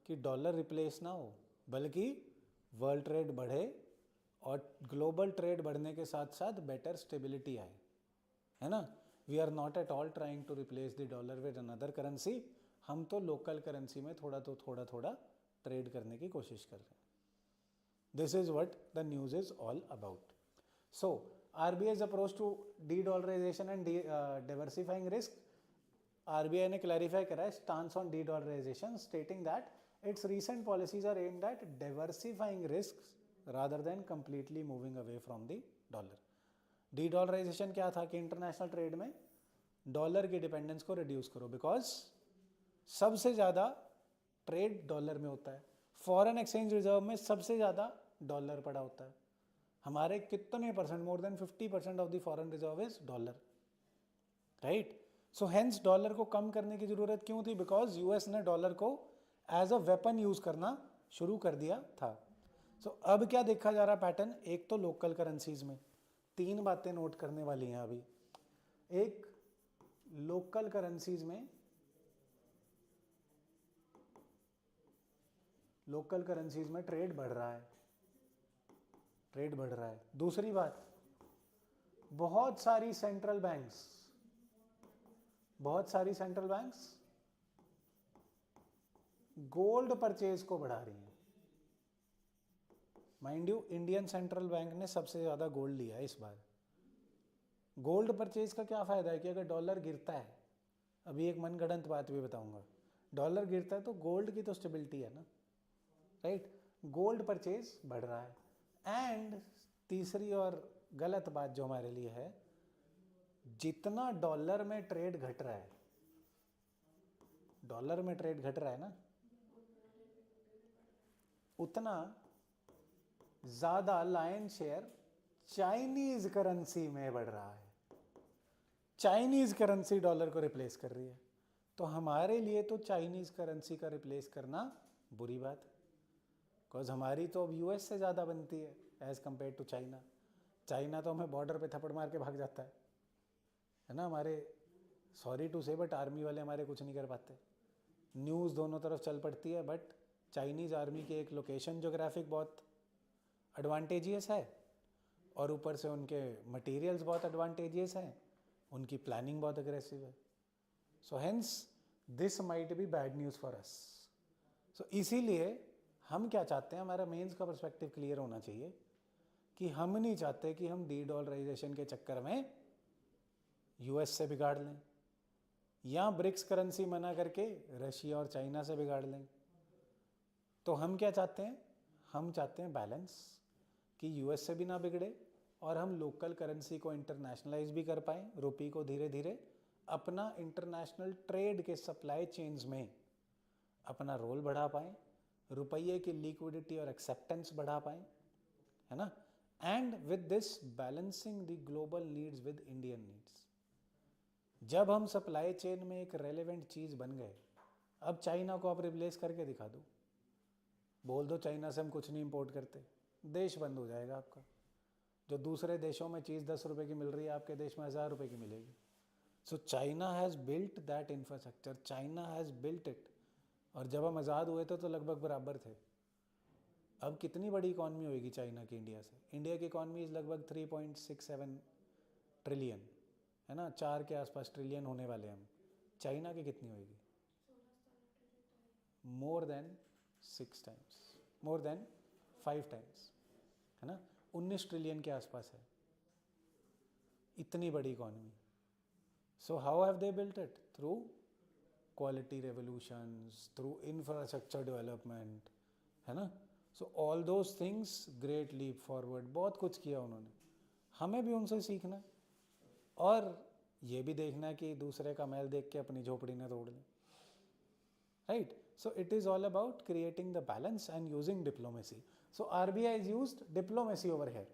कि डॉलर रिप्लेस ना हो, बल्कि वर्ल्ड ट्रेड बढ़े और ग्लोबल ट्रेड बढ़ने के साथ साथ बेटर स्टेबिलिटी आए, है ना। We are not at all trying to replace the dollar with another currency, हम तो लोकल करेंसी में थोड़ा ट्रेड करने की कोशिश कर रहे हैं। This is what the news is all about. So RBI's approach to de-dollarization and diversifying risk, RBI ने क्लैरिफाई करा है stance on de-dollarization, stating that its recent policies are aimed at diversifying risks rather than completely moving away from the dollar. De-dollarization क्या था कि international trade में dollar की dependence को reduce करो, बिकॉज सबसे ज़्यादा ट्रेड डॉलर में होता है, फॉरेन एक्सचेंज रिजर्व में सबसे ज़्यादा डॉलर पड़ा होता है। हमारे कितने percent, more than 50% of the foreign reserve is dollar, right. So hence dollar को कम करने की जरूरत क्यों थी? बिकॉज यूएस ने डॉलर को एज अ वेपन यूज करना शुरू कर दिया था। सो अब क्या देखा जा रहा पैटर्न? एक तो लोकल करेंसीज में 3 बातें नोट करने वाली हैं अभी। एक, लोकल करेंसीज में ट्रेड बढ़ रहा है, दूसरी बात, बहुत सारी सेंट्रल बैंक्स गोल्ड परचेज को बढ़ा रही हैं। Mind you, Indian central bank ने सबसे ज्यादा गोल्ड लिया है इस बार। गोल्ड परचेज का क्या फायदा है कि अगर डॉलर गिरता है, अभी एक मनगढ़ंत बात भी बताऊंगा, डॉलर गिरता है तो गोल्ड की तो स्टेबिलिटी है ना, राइट। गोल्ड परचेज बढ़ रहा है। एंड तीसरी और गलत बात जो हमारे लिए है, जितना डॉलर में ट्रेड घट रहा है ना, उतना ज्यादा लायन शेयर चाइनीज करेंसी में बढ़ रहा है। चाइनीज करेंसी डॉलर को रिप्लेस कर रही है, तो हमारे लिए तो चाइनीज करेंसी का रिप्लेस करना बुरी बात है, बिकॉज हमारी तो अब यूएस से ज़्यादा बनती है as compare to China. China तो हमें बॉर्डर पे थप्पड़ मार के भाग जाता है ना। हमारे, सॉरी टू से, बट आर्मी वाले हमारे कुछ नहीं कर पाते। न्यूज़ दोनों तरफ चल पड़ती है, बट चाइनीज़ आर्मी की एक लोकेशन जोग्राफिक बहुत एडवांटेजियस है, और ऊपर से उनके मटेरियल्स बहुत एडवांटेजियस हैं, उनकी प्लानिंग बहुत अग्रेसिव है। So hence this might be bad news for us. So इसीलिए हम क्या चाहते हैं, हमारा मेंस का पर्सपेक्टिव क्लियर होना चाहिए कि हम नहीं चाहते कि हम डी-डॉलराइजेशन के चक्कर में यूएस से बिगाड़ लें, या ब्रिक्स करेंसी मना करके रशिया और चाइना से बिगाड़ लें। तो हम क्या चाहते हैं? हम चाहते हैं बैलेंस, कि यूएस से भी ना बिगड़े और हम लोकल करेंसी को इंटरनेशनलाइज भी कर पाएँ, रुपये को धीरे धीरे अपना इंटरनेशनल ट्रेड के सप्लाई चेन्स में अपना रोल बढ़ा पाएँ, रुपये की लिक्विडिटी और एक्सेप्टेंस बढ़ा पाएँ, है ना। And with this balancing the global needs with Indian needs. जब हम सप्लाई चेन में एक रेलेवेंट चीज़ बन गए, अब चाइना को आप रिप्लेस करके दिखा दो, बोल दो चाइना से हम कुछ नहीं इंपोर्ट करते, देश बंद हो जाएगा आपका। जो दूसरे देशों में चीज़ 10 रुपये की मिल रही है, आपके देश में 1000 रुपये की मिलेगी। So China has built that infrastructure, China has built it. और जब हम आज़ाद हुए थे तो लगभग बराबर थे। अब कितनी बड़ी इकॉनमी होगी चाइना की इंडिया से? इंडिया की इकॉनमी इज़ लगभग 3.67 ट्रिलियन, है ना, 4 के आसपास ट्रिलियन होने वाले हम। चाइना की कितनी होगी? More than 6 times, more than 5 times, है ना, 19 ट्रिलियन के आसपास है, इतनी बड़ी economy. So how have they built it? Through quality revolutions, through infrastructure development, है ना। So all those things, great leap forward, बहुत कुछ किया उन्होंने। हमें भी उनसे सीखना है और ये भी देखना कि दूसरे का महल देख के अपनी झोपड़ी न तोड़ लें, right. So it is all about creating the balance and using diplomacy. So RBI has used diplomacy over here,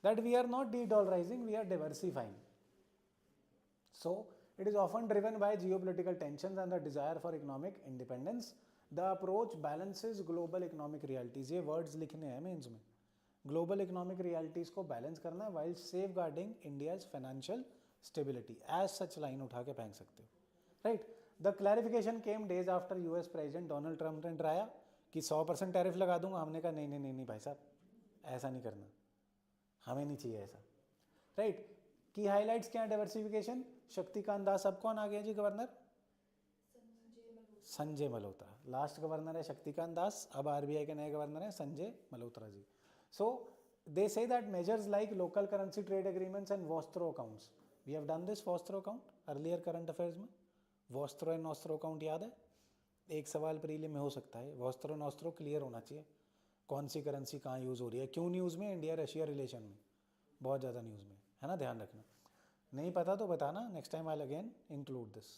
that we are not de-dollarizing, we are diversifying. So it is often driven by geopolitical tensions and the desire for economic independence. The approach balances global economic realities. ये words लिखने हैं mains में, global economic realities को balance करना है while safeguarding India's financial stability. As such line उठा के फेंक सकते हो, right. The clarification came days after US President Donald Trump ने डराया कि 100% टैरिफ लगा दूंगा। हमने कहा नहीं नहीं नहीं नहीं भाई साहब, ऐसा नहीं करना, हमें नहीं चाहिए ऐसा, राइट। की हाईलाइट्स क्या है डाइवर्सिफिकेशन? शक्तिकांत दास। अब कौन आ गया जी governor? Sanjay Malhotra. Last governor है शक्तिकांत दास, अब आरबीआई के नए गवर्नर हैं Sanjay Malhotra ji. So they say that measures like local currency trade agreements and vostro accounts, we have done this vostro account earlier current affairs में। वॉस्त्रो एंड नॉस्त्रो अकाउंट याद है? एक सवाल प्रीलिम में हो सकता है, वॉस्त्रो नॉस्त्रो क्लियर होना चाहिए, कौन सी करेंसी कहाँ यूज़ हो रही है, क्यों न्यूज़ में, इंडिया रशिया रिलेशन में बहुत ज़्यादा न्यूज़ में है ना, ध्यान रखना। नहीं पता तो बताना, next time I again include this.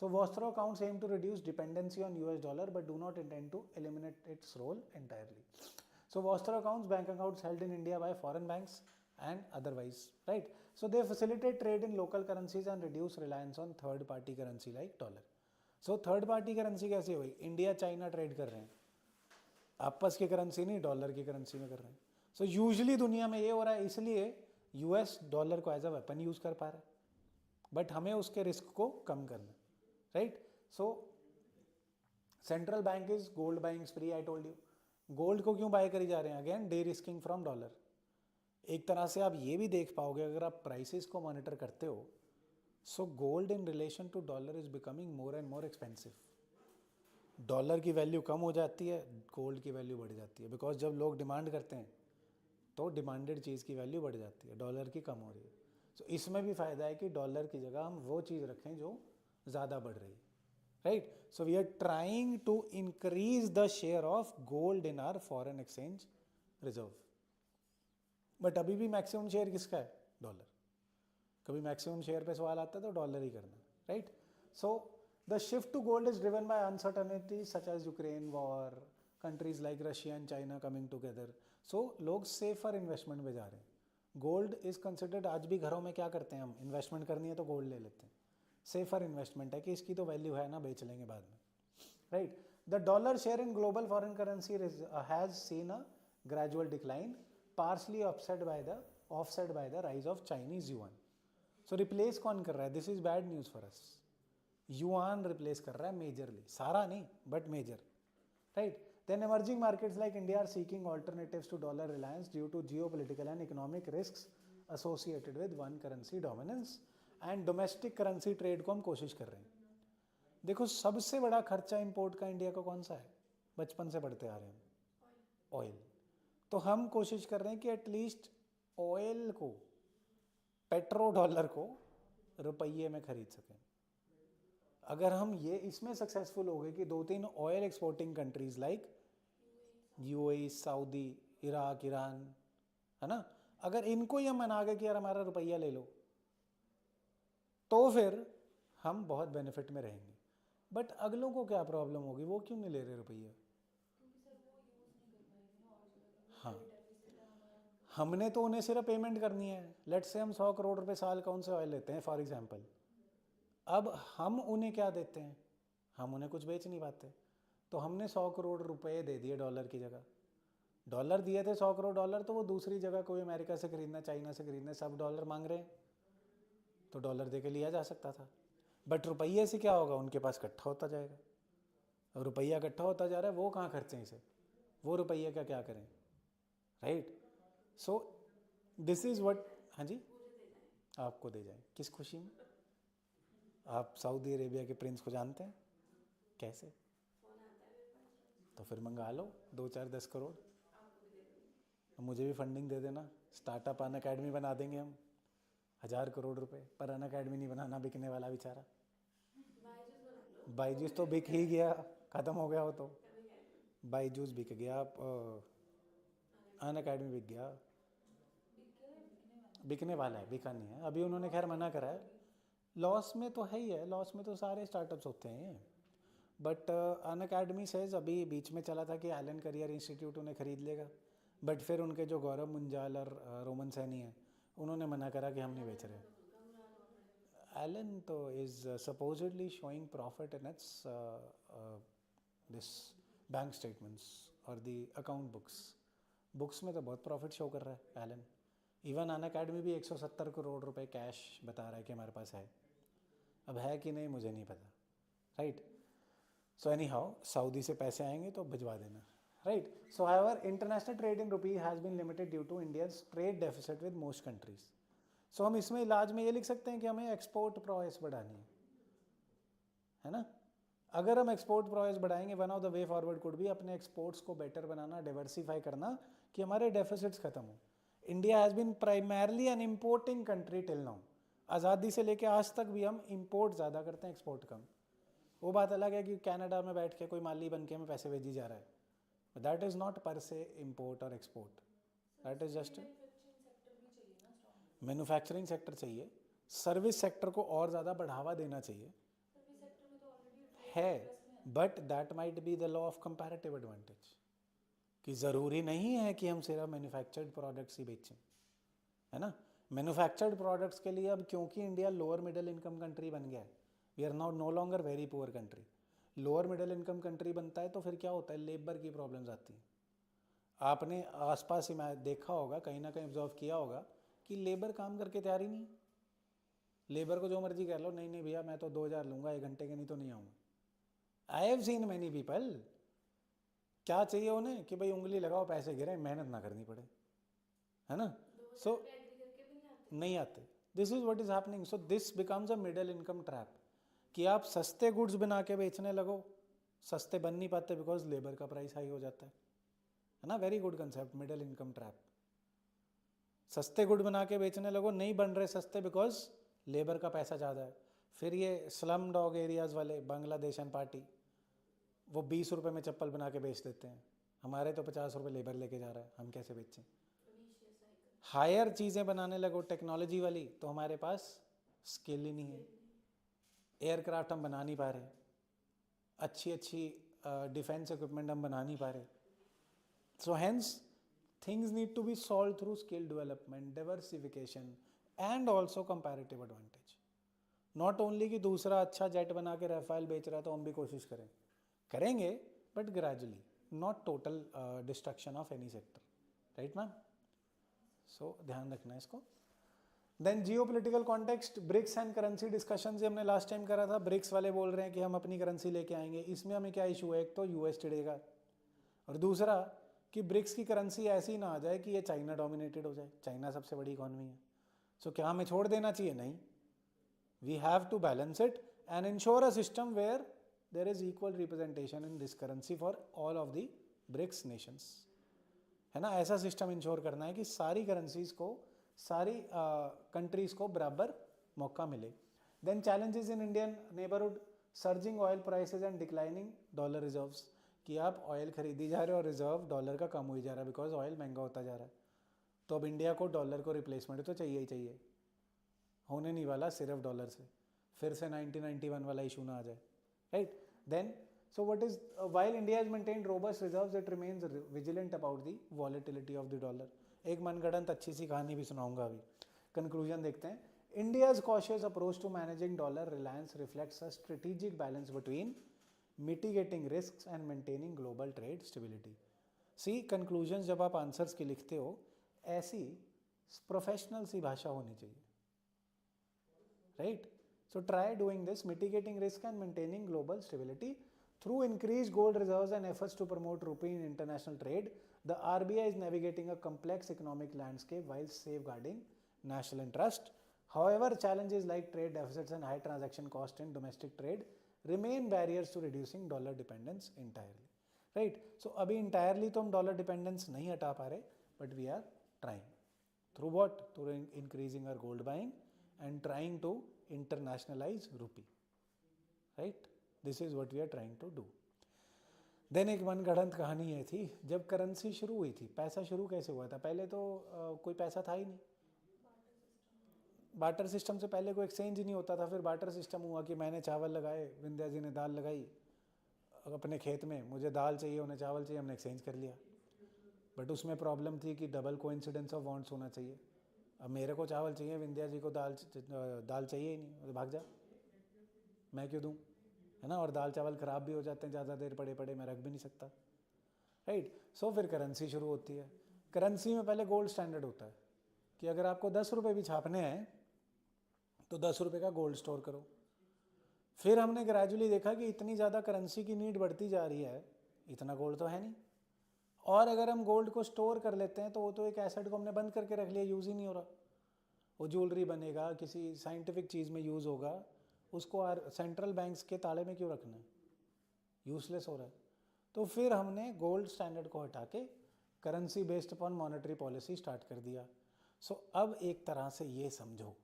So Vostro accounts aim to reduce dependency on US dollar but do not intend to eliminate its role entirely. So Vostro accounts, bank accounts held in India by foreign banks and otherwise, right? So they facilitate trade in local currencies and reduce reliance on third party currency like dollar. So third party currency कैसे हुई? India China trade कर रहे हैं, आपस की currency नहीं, dollar की currency में कर रहे हैं। सो यूजुअली दुनिया में ये हो रहा है, इसलिए यूएस डॉलर को एज अ वेपन यूज कर पा रहा है, बट हमें उसके रिस्क को कम करना, right. So central bank is gold buying स्प्री, I told you. Gold को क्यों बाय करी जा रहे हैं? Again day risking from dollar. एक तरह से आप ये भी देख पाओगे अगर आप प्राइसेस को मॉनिटर करते हो, so gold in relation to dollar is becoming more and more expensive. Dollar की वैल्यू कम हो जाती है, गोल्ड की वैल्यू बढ़ जाती है, बिकॉज जब लोग डिमांड करते हैं तो डिमांडेड चीज़ की वैल्यू बढ़ जाती है, डॉलर की कम हो रही है। सो इसमें भी फ़ायदा है कि डॉलर की जगह हम वो चीज़ रखें जो ज़्यादा बढ़ रही है, right. So we are trying to increase the share of gold in our foreign exchange reserve, but अभी भी मैक्सिमम शेयर किसका है? डॉलर। कभी मैक्सिमम शेयर पे सवाल आता है तो डॉलर ही करना, right. So the shift to gold is driven by uncertainty such as Ukraine war, countries like Russia and China coming together. So लोग सेफर इन्वेस्टमेंट में जा रहे हैं। गोल्ड इज कंसिडर्ड, आज भी घरों में क्या करते हैं हम, इन्वेस्टमेंट करनी है तो गोल्ड ले लेते हैं, सेफर इन्वेस्टमेंट है कि इसकी तो वैल्यू है ना, बेच लेंगे बाद में, right. The dollar share in global foreign currency has seen a gradual decline, partly offset by the rise of Chinese yuan. So replace कौन कर रहा है? This is bad news for us. Yuan replace कर रहा है majorly, सारा नहीं but major, right. Then emerging markets like India are seeking alternatives to dollar reliance due to geopolitical and economic risks associated with one currency dominance and domestic currency trade को हम कोशिश कर रहे हैं। देखो सबसे बड़ा खर्चा इंपोर्ट का इंडिया का कौन सा है? बचपन से पढ़ते आ रहे हैं, ऑयल। तो हम कोशिश कर रहे हैं कि एटलीस्ट ऑयल को, पेट्रो डॉलर को रुपये में खरीद सकें। अगर हम ये इसमें सक्सेसफुल हो गए कि 2-3 oil exporting countries like UAE, Saudi, Iraq, Iran, है ना, अगर इनको ही हम मना गए कि यार हमारा रुपया ले लो, तो फिर हम बहुत बेनिफिट में रहेंगे। बट अगलों को क्या प्रॉब्लम होगी? वो क्यों नहीं ले रहे रुपया? हाँ, हमने तो उन्हें सिर्फ पेमेंट करनी है। लेट्स से हम 100 करोड़ रुपए साल का उनसे ऑयल लेते हैं फॉर एग्जांपल। अब हम उन्हें क्या देते हैं? हम उन्हें कुछ बेच नहीं पाते, तो हमने 100 करोड़ रुपए दे दिए डॉलर की जगह। डॉलर दिए थे 100 करोड़ डॉलर, तो वो दूसरी जगह कोई अमेरिका से खरीदना, चाइना से खरीदना, सब डॉलर मांग रहे हैं, तो डॉलर दे के लिया जा सकता था। बट रुपये से क्या होगा? उनके पास इकट्ठा होता जाएगा। अब रुपया इकट्ठा होता जा रहा है, वो कहाँ खर्चें इसे? वो रुपये का क्या करें, right. So this is what. हाँ जी, आपको दे जाए किस खुशी में? आप सऊदी अरेबिया के प्रिंस को जानते हैं? कैसे? तो फिर मंगा लो 2-4-10 करोड़, मुझे भी फंडिंग दे देना, स्टार्टअप अन अकेडमी बना देंगे हम, 1000 करोड़ रुपए। पर अन अकेडमी नहीं बनाना, बिकने वाला बेचारा। बाईजूस तो बिक ही गया, ख़त्म हो गया वो तो। बाईजूस बिक गया, अन अकेडमी बिक गया, बिकने वाला है, बिका नहीं है अभी। उन्होंने खैर मना करा है। लॉस में तो है ही है, लॉस में तो सारे स्टार्टअप्स होते हैं। बट अन अकेडमी सेज, अभी बीच में चला था कि एलन करियर इंस्टीट्यूट उन्हें खरीद लेगा, बट फिर उनके जो गौरव मुंजाल और रोमन सैनी हैं, उन्होंने मना करा कि हम नहीं बेच रहे। एलन तो is supposedly showing profit in its this bank statements और दी अकाउंट बुक्स में तो बहुत प्रॉफिट शो कर रहा है एलन। इवन अन अकेडमी भी 170 करोड़ रुपए कैश बता रहा है कि हमारे पास है। अब है कि नहीं मुझे नहीं पता, right. So anyhow Saudi से पैसे आएंगे तो भिजवा देना, right. So however international trade in rupee has been limited due to India's trade deficit with most countries. So हम इसमें इलाज में ये लिख सकते हैं कि हमें एक्सपोर्ट प्रोएस बढ़ानी है ना. अगर हम एक्सपोर्ट प्रोएस बढ़ाएंगे, one of the way forward could भी अपने एक्सपोर्ट्स को बेटर बनाना, डाइवर्सिफाई करना, कि हमारे डेफिसिट्स खत्म हो. India has been primarily an importing country till now. आज़ादी से लेके आज तक भी हम इंपोर्ट ज़्यादा करते हैं, एक्सपोर्ट कम. वो बात अलग है कि कनाडा में बैठ के कोई माली बन के हमें पैसे भेजी जा रहा है. दैट इज़ नॉट पर से इम्पोर्ट और export, that is just manufacturing sector चाहिए. सर्विस सेक्टर को और ज़्यादा बढ़ावा देना चाहिए है, but that might be the law of comparative advantage, कि ज़रूरी नहीं है कि हम सिर्फ मैन्युफैक्चर्ड प्रोडक्ट्स ही बेचें, है ना. मैन्युफैक्चर्ड प्रोडक्ट्स के लिए अब क्योंकि India lower middle income country बन गया है, we are now no longer very poor country. Lower middle income country बनता है तो फिर क्या होता है, लेबर की प्रॉब्लम्स आती हैं. आपने आसपास ही मैं देखा होगा, कहीं ना कहीं ऑब्जर्व किया होगा कि लेबर काम करके तैयार ही नहीं. लेबर को जो मर्जी कह लो, नहीं नहीं भैया मैं तो 2000 लूँगा 1 घंटे के, नहीं तो नहीं आऊँगा. I have seen many people. क्या चाहिए उन्हें कि भाई उंगली लगाओ पैसे गिरे, मेहनत ना करनी पड़े, है ना. सो नहीं आते. This is what is happening. So this becomes a middle income trap, कि आप सस्ते गुड्स बना के बेचने लगो, सस्ते बन नहीं पाते बिकॉज लेबर का प्राइस हाई हो जाता है ना. Very good concept, middle income trap. सस्ते गुड बना के बेचने लगो, नहीं बन रहे सस्ते बिकॉज लेबर का पैसा ज़्यादा है. फिर ये स्लम डॉग एरियाज़ वाले बांग्लादेश एंड पार्टी, वो 20 रुपये में चप्पल बना के बेच देते हैं, हमारे तो 50 रुपये लेबर लेके जा रहा है, हम कैसे बेचें. हायर चीज़ें बनाने लगो टेक्नोलॉजी वाली, तो हमारे पास स्किल ही नहीं है. एयरक्राफ्ट हम बना नहीं पा रहे, अच्छी अच्छी डिफेंस इक्विपमेंट हम बना नहीं पा रहे. So hence things need to be solve through skill development, diversification and also comparative advantage. Not only कि दूसरा अच्छा जेट बना के राफेल बेच रहा है तो हम भी कोशिश करेंगे, but gradually, not total destruction of any sector, right ma'am. So ध्यान रखना है इसको. Then geopolitical context, BRICS and currency discussion से हमने लास्ट टाइम करा था. ब्रिक्स वाले बोल रहे हैं कि हम अपनी करेंसी लेके आएंगे. इसमें हमें क्या इशू है, एक तो यूएस टुडे, और दूसरा कि ब्रिक्स की करेंसी ऐसी ना आ जाए कि ये चाइना डोमिनेटेड हो जाए. चाइना सबसे बड़ी इकॉनमी है. सो क्या हमें छोड़ देना चाहिए? नहीं, we have to balance it and ensure a system where there is equal representation in this currency for all of the BRICS nations, है ना. ऐसा सिस्टम इंश्योर करना है कि सारी करेंसीज को, सारी कंट्रीज को बराबर मौका मिले. Then challenges in Indian neighbourhood, surging oil prices and declining dollar reserves, कि आप ऑयल खरीदी जा रहे हो और रिजर्व डॉलर का कम हो जा रहा है बिकॉज ऑयल महंगा होता जा रहा है. तो अब इंडिया को डॉलर को रिप्लेसमेंट तो चाहिए ही चाहिए, होने नहीं वाला सिर्फ डॉलर से, फिर से 1991 वाला इशू ना आ जाए, right. Then so what is while India has maintained robust reserves, it remains vigilant about the volatility of the dollar. एक मनगढ़ंत अच्छी सी कहानी भी सुनाऊंगा अभी. कंक्लूजन देखते हैं. India's cautious approach to managing dollar reliance reflects a strategic balance between mitigating risks and maintaining global trade stability. See, conclusions जब आप आंसर्स की लिखते हो, ऐसी प्रोफेशनल सी भाषा होनी चाहिए, right. So try doing this, mitigating risk and maintaining global stability through increased gold reserves and efforts to promote rupee in international trade. The RBI is navigating a complex economic landscape while safeguarding national interest. However, challenges like trade deficits and high transaction cost in domestic trade remain barriers to reducing dollar dependence entirely. Right? So अभी entirely तो हम dollar dependence नहीं हटा पा रहे, but we are trying. Through what? Through increasing our gold buying and trying to internationalize rupee, right. This is what we are trying to do. Then एक मनगढ़ंत कहानी ये थी, जब करेंसी शुरू हुई थी, पैसा शुरू कैसे हुआ था. पहले तो कोई पैसा था ही नहीं, बार्टर सिस्टम से पहले कोई एक्सचेंज ही नहीं होता था. फिर बार्टर सिस्टम हुआ कि मैंने चावल लगाए, विंध्या जी ने दाल लगाई अपने खेत में, मुझे दाल चाहिए, उन्हें चावल चाहिए, हमने एक्सचेंज कर लिया. बट उसमें प्रॉब्लम थी कि डबल कोइंसिडेंस ऑफ वांट्स होना चाहिए. अब मेरे को चावल चाहिए, विंध्या जी को दाल चाहिए ही नहीं, तो भाग जा, मैं क्यों दूँ, है ना. और दाल चावल ख़राब भी हो जाते हैं ज़्यादा देर पड़े पड़े, मैं रख भी नहीं सकता, राइट. सो फिर करेंसी शुरू होती है. करेंसी में पहले गोल्ड स्टैंडर्ड होता है कि अगर आपको 10 रुपये भी छापने हैं तो 10 रुपये का गोल्ड स्टोर करो. फिर हमने ग्रेजुअली देखा कि इतनी ज़्यादा करेंसी की नीड बढ़ती जा रही है, इतना गोल्ड तो है नहीं, और अगर हम गोल्ड को स्टोर कर लेते हैं तो वो तो एक एसेट को हमने बंद करके रख लिया, यूज़ ही नहीं हो रहा। वो ज्वेलरी बनेगा, किसी साइंटिफिक चीज़ में यूज़ होगा, उसको सेंट्रल बैंक्स के ताले में क्यों रखना है, यूजलेस हो रहा है। तो फिर हमने गोल्ड स्टैंडर्ड को हटा के currency based upon monetary policy start कर दिया। सो अब एक तरह से ये समझो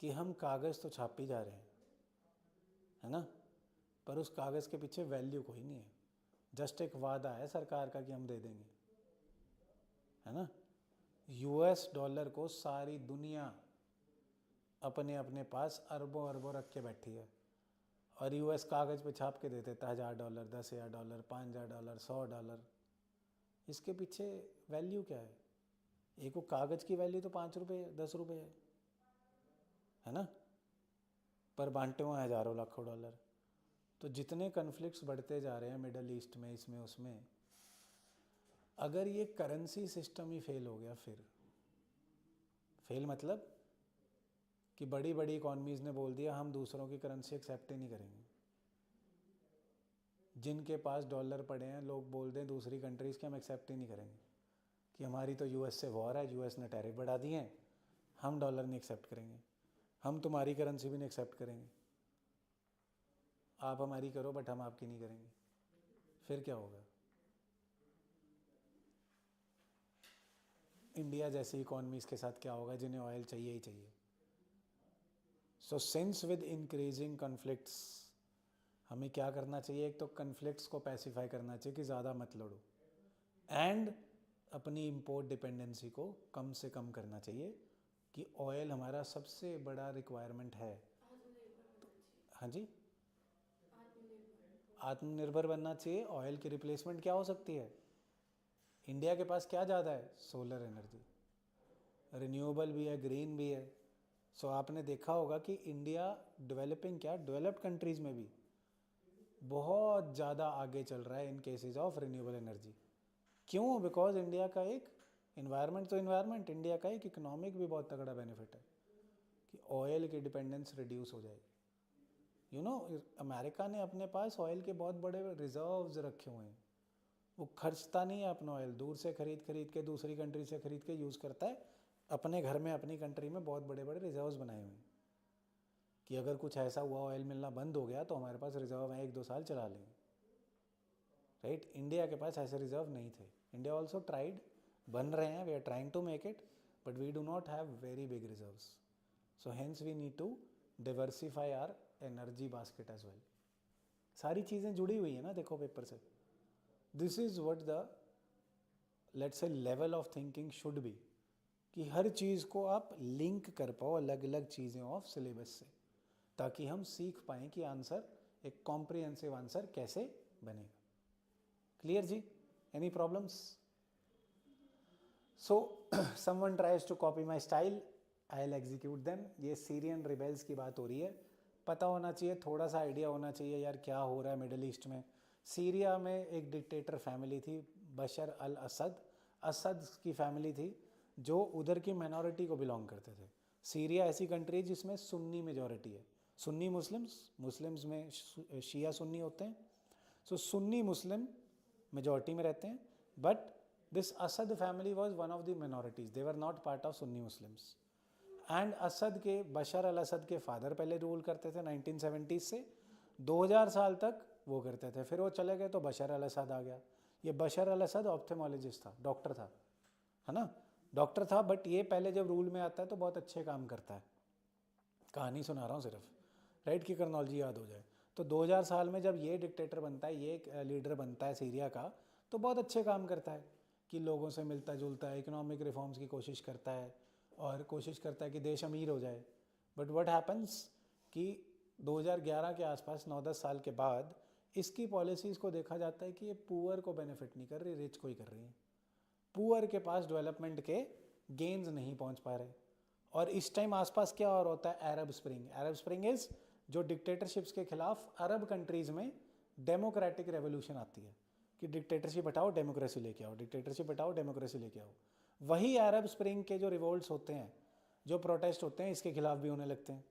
कि हम कागज़ तो छाप ही जा रहे हैं, है ना, पर उस कागज़ के पीछे वैल्यू कोई नहीं है, जस्ट एक वादा है सरकार का कि हम दे देंगे, है ना। यूएस डॉलर को सारी दुनिया अपने अपने पास अरबों अरबों रख के बैठी है, और यूएस कागज़ पे छाप के दे देता है $1000, $10,000, $5000, $100। इसके पीछे वैल्यू क्या है? एक वो कागज़ की वैल्यू तो ₹5 ₹10 है ना, पर बांटे हुए हज़ारों लाखों डॉलर। तो जितने कन्फ्लिक्ट्स बढ़ते जा रहे हैं मिडल ईस्ट में, इसमें उसमें, अगर ये करेंसी सिस्टम ही फेल हो गया, फिर फेल मतलब कि बड़ी बड़ी इकॉनमीज़ ने बोल दिया हम दूसरों की करेंसी एक्सेप्ट ही नहीं करेंगे। जिनके पास डॉलर पड़े हैं लोग बोल दें दूसरी कंट्रीज़ के हम एक्सेप्ट ही नहीं करेंगे, कि हमारी तो यूएस से वॉर है, यूएस ने टैरिफ बढ़ा दिए हैं, हम डॉलर नहीं एक्सेप्ट करेंगे, हम तुम्हारी करेंसी भी नहीं एक्सेप्ट करेंगे, आप हमारी करो बट हम आपकी नहीं करेंगे। फिर क्या होगा? इंडिया जैसी इकॉनमीज़ के साथ क्या होगा जिन्हें ऑयल चाहिए ही चाहिए। So since with increasing conflicts हमें क्या करना चाहिए? एक तो कन्फ्लिक्ट्स को पैसिफाई करना चाहिए कि ज़्यादा मत लड़ो, एंड अपनी इम्पोर्ट डिपेंडेंसी को कम से कम करना चाहिए, कि ऑयल हमारा सबसे बड़ा रिक्वायरमेंट है। हाँ जी, आत्मनिर्भर बनना चाहिए। ऑयल की रिप्लेसमेंट क्या हो सकती है? इंडिया के पास क्या ज़्यादा है? सोलर एनर्जी, रिन्यूएबल भी है, ग्रीन भी है। सो आपने देखा होगा कि इंडिया डेवलपिंग क्या, डेवलप्ड कंट्रीज़ में भी बहुत ज़्यादा आगे चल रहा है इन केसेस ऑफ रिन्यूएबल एनर्जी। क्यों? बिकॉज इंडिया का एक इन्वायरमेंट तो इन्वायरमेंट, इंडिया का एक इकोनॉमिक भी बहुत तगड़ा बेनिफिट है कि ऑयल की डिपेंडेंस रिड्यूस हो जाएगी। यू नो, अमेरिका ने अपने पास ऑयल के बहुत बड़े रिजर्व्स रखे हुए हैं, वो खर्चता नहीं है अपना ऑयल, दूर से खरीद के दूसरी कंट्री से खरीद के यूज़ करता है, अपने घर में अपनी कंट्री में बहुत बड़े बड़े रिजर्व्स बनाए हुए हैं कि अगर कुछ ऐसा हुआ ऑयल मिलना बंद हो गया तो हमारे पास रिजर्व है, 1-2 साल चला लेंगे, राइट। इंडिया के पास ऐसे रिजर्व नहीं थे। इंडिया ऑल्सो ट्राइड, बन रहे हैं, we are trying to make it, but we do not have very big reserves. So hence we need to diversify our energy basket as well. सारी चीज़ें जुड़ी हुई है ना, देखो पेपर से। This is what the let's say level of thinking should be, कि हर चीज़ को आप लिंक कर पाओ अलग अलग चीज़ें ऑफ सिलेबस से, ताकि हम सीख पाएँ कि आंसर, एक कॉम्प्रिहेंसिव आंसर कैसे बनेगा। क्लियर जी? Any problems? So someone tries to copy my style, I will execute them. ये सीरियन रिबेल्स की बात हो रही है, पता होना चाहिए, थोड़ा सा आइडिया होना चाहिए यार क्या हो रहा है मिडिल ईस्ट में। सीरिया में एक डिक्टेटर फैमिली थी, बशर अल असद, असद की फैमिली थी, जो उधर की माइनॉरिटी को बिलोंग करते थे। सीरिया ऐसी कंट्री है जिसमें सुन्नी मेजॉरिटी है, सुन्नी मुस्लिम्स में शिया सुन्नी होते हैं। सो सुन्नी मुस्लिम मेजॉरिटी में रहते हैं, but this Assad family was one of the minorities, they were not part of Sunni Muslims. And Assad के, बशर अल असद के फादर पहले रूल करते थे 1970 से 2000 साल तक वो करते थे, फिर वो चले गए तो बशर अल असद आ गया। ये बशर अल असद ऑप्थेमोलॉजिस्ट था, डॉक्टर था, है ना, डॉक्टर था, बट ये पहले जब रूल में आता है तो बहुत अच्छे काम करता है। कहानी सुना रहा हूँ सिर्फ, राइट, की क्रॉनोलॉजी याद हो जाए। तो 2000 साल में जब ये डिक्टेटर बनता है, ये लीडर बनता है सीरिया का, तो बहुत अच्छे काम करता है कि लोगों से मिलता जुलता है, इकोनॉमिक रिफॉर्म्स की कोशिश करता है, और कोशिश करता है कि देश अमीर हो जाए। बट व्हाट हैपन्स कि 2011 के आसपास 9-10 साल के बाद इसकी पॉलिसीज़ को देखा जाता है कि ये पुअर को बेनिफिट नहीं कर रही, रिच को ही कर रही है। पुअर के पास डेवलपमेंट के गेन्स नहीं पहुंच पा रहे। और इस टाइम आसपास क्या और होता है? अरब स्प्रिंग। अरब स्प्रिंग इज़ जो डिक्टेटरशिप्स के खिलाफ अरब कंट्रीज़ में डेमोक्रेटिक रेवोल्यूशन आती है कि डिक्टेटरशिप हटाओ डेमोक्रेसी लेके आओ, डिक्टेटरशिप हटाओ डेमोक्रेसी लेके आओ। वही अरब स्प्रिंग के जो रिवोल्ट्स होते हैं, जो प्रोटेस्ट होते हैं, इसके खिलाफ भी होने लगते हैं।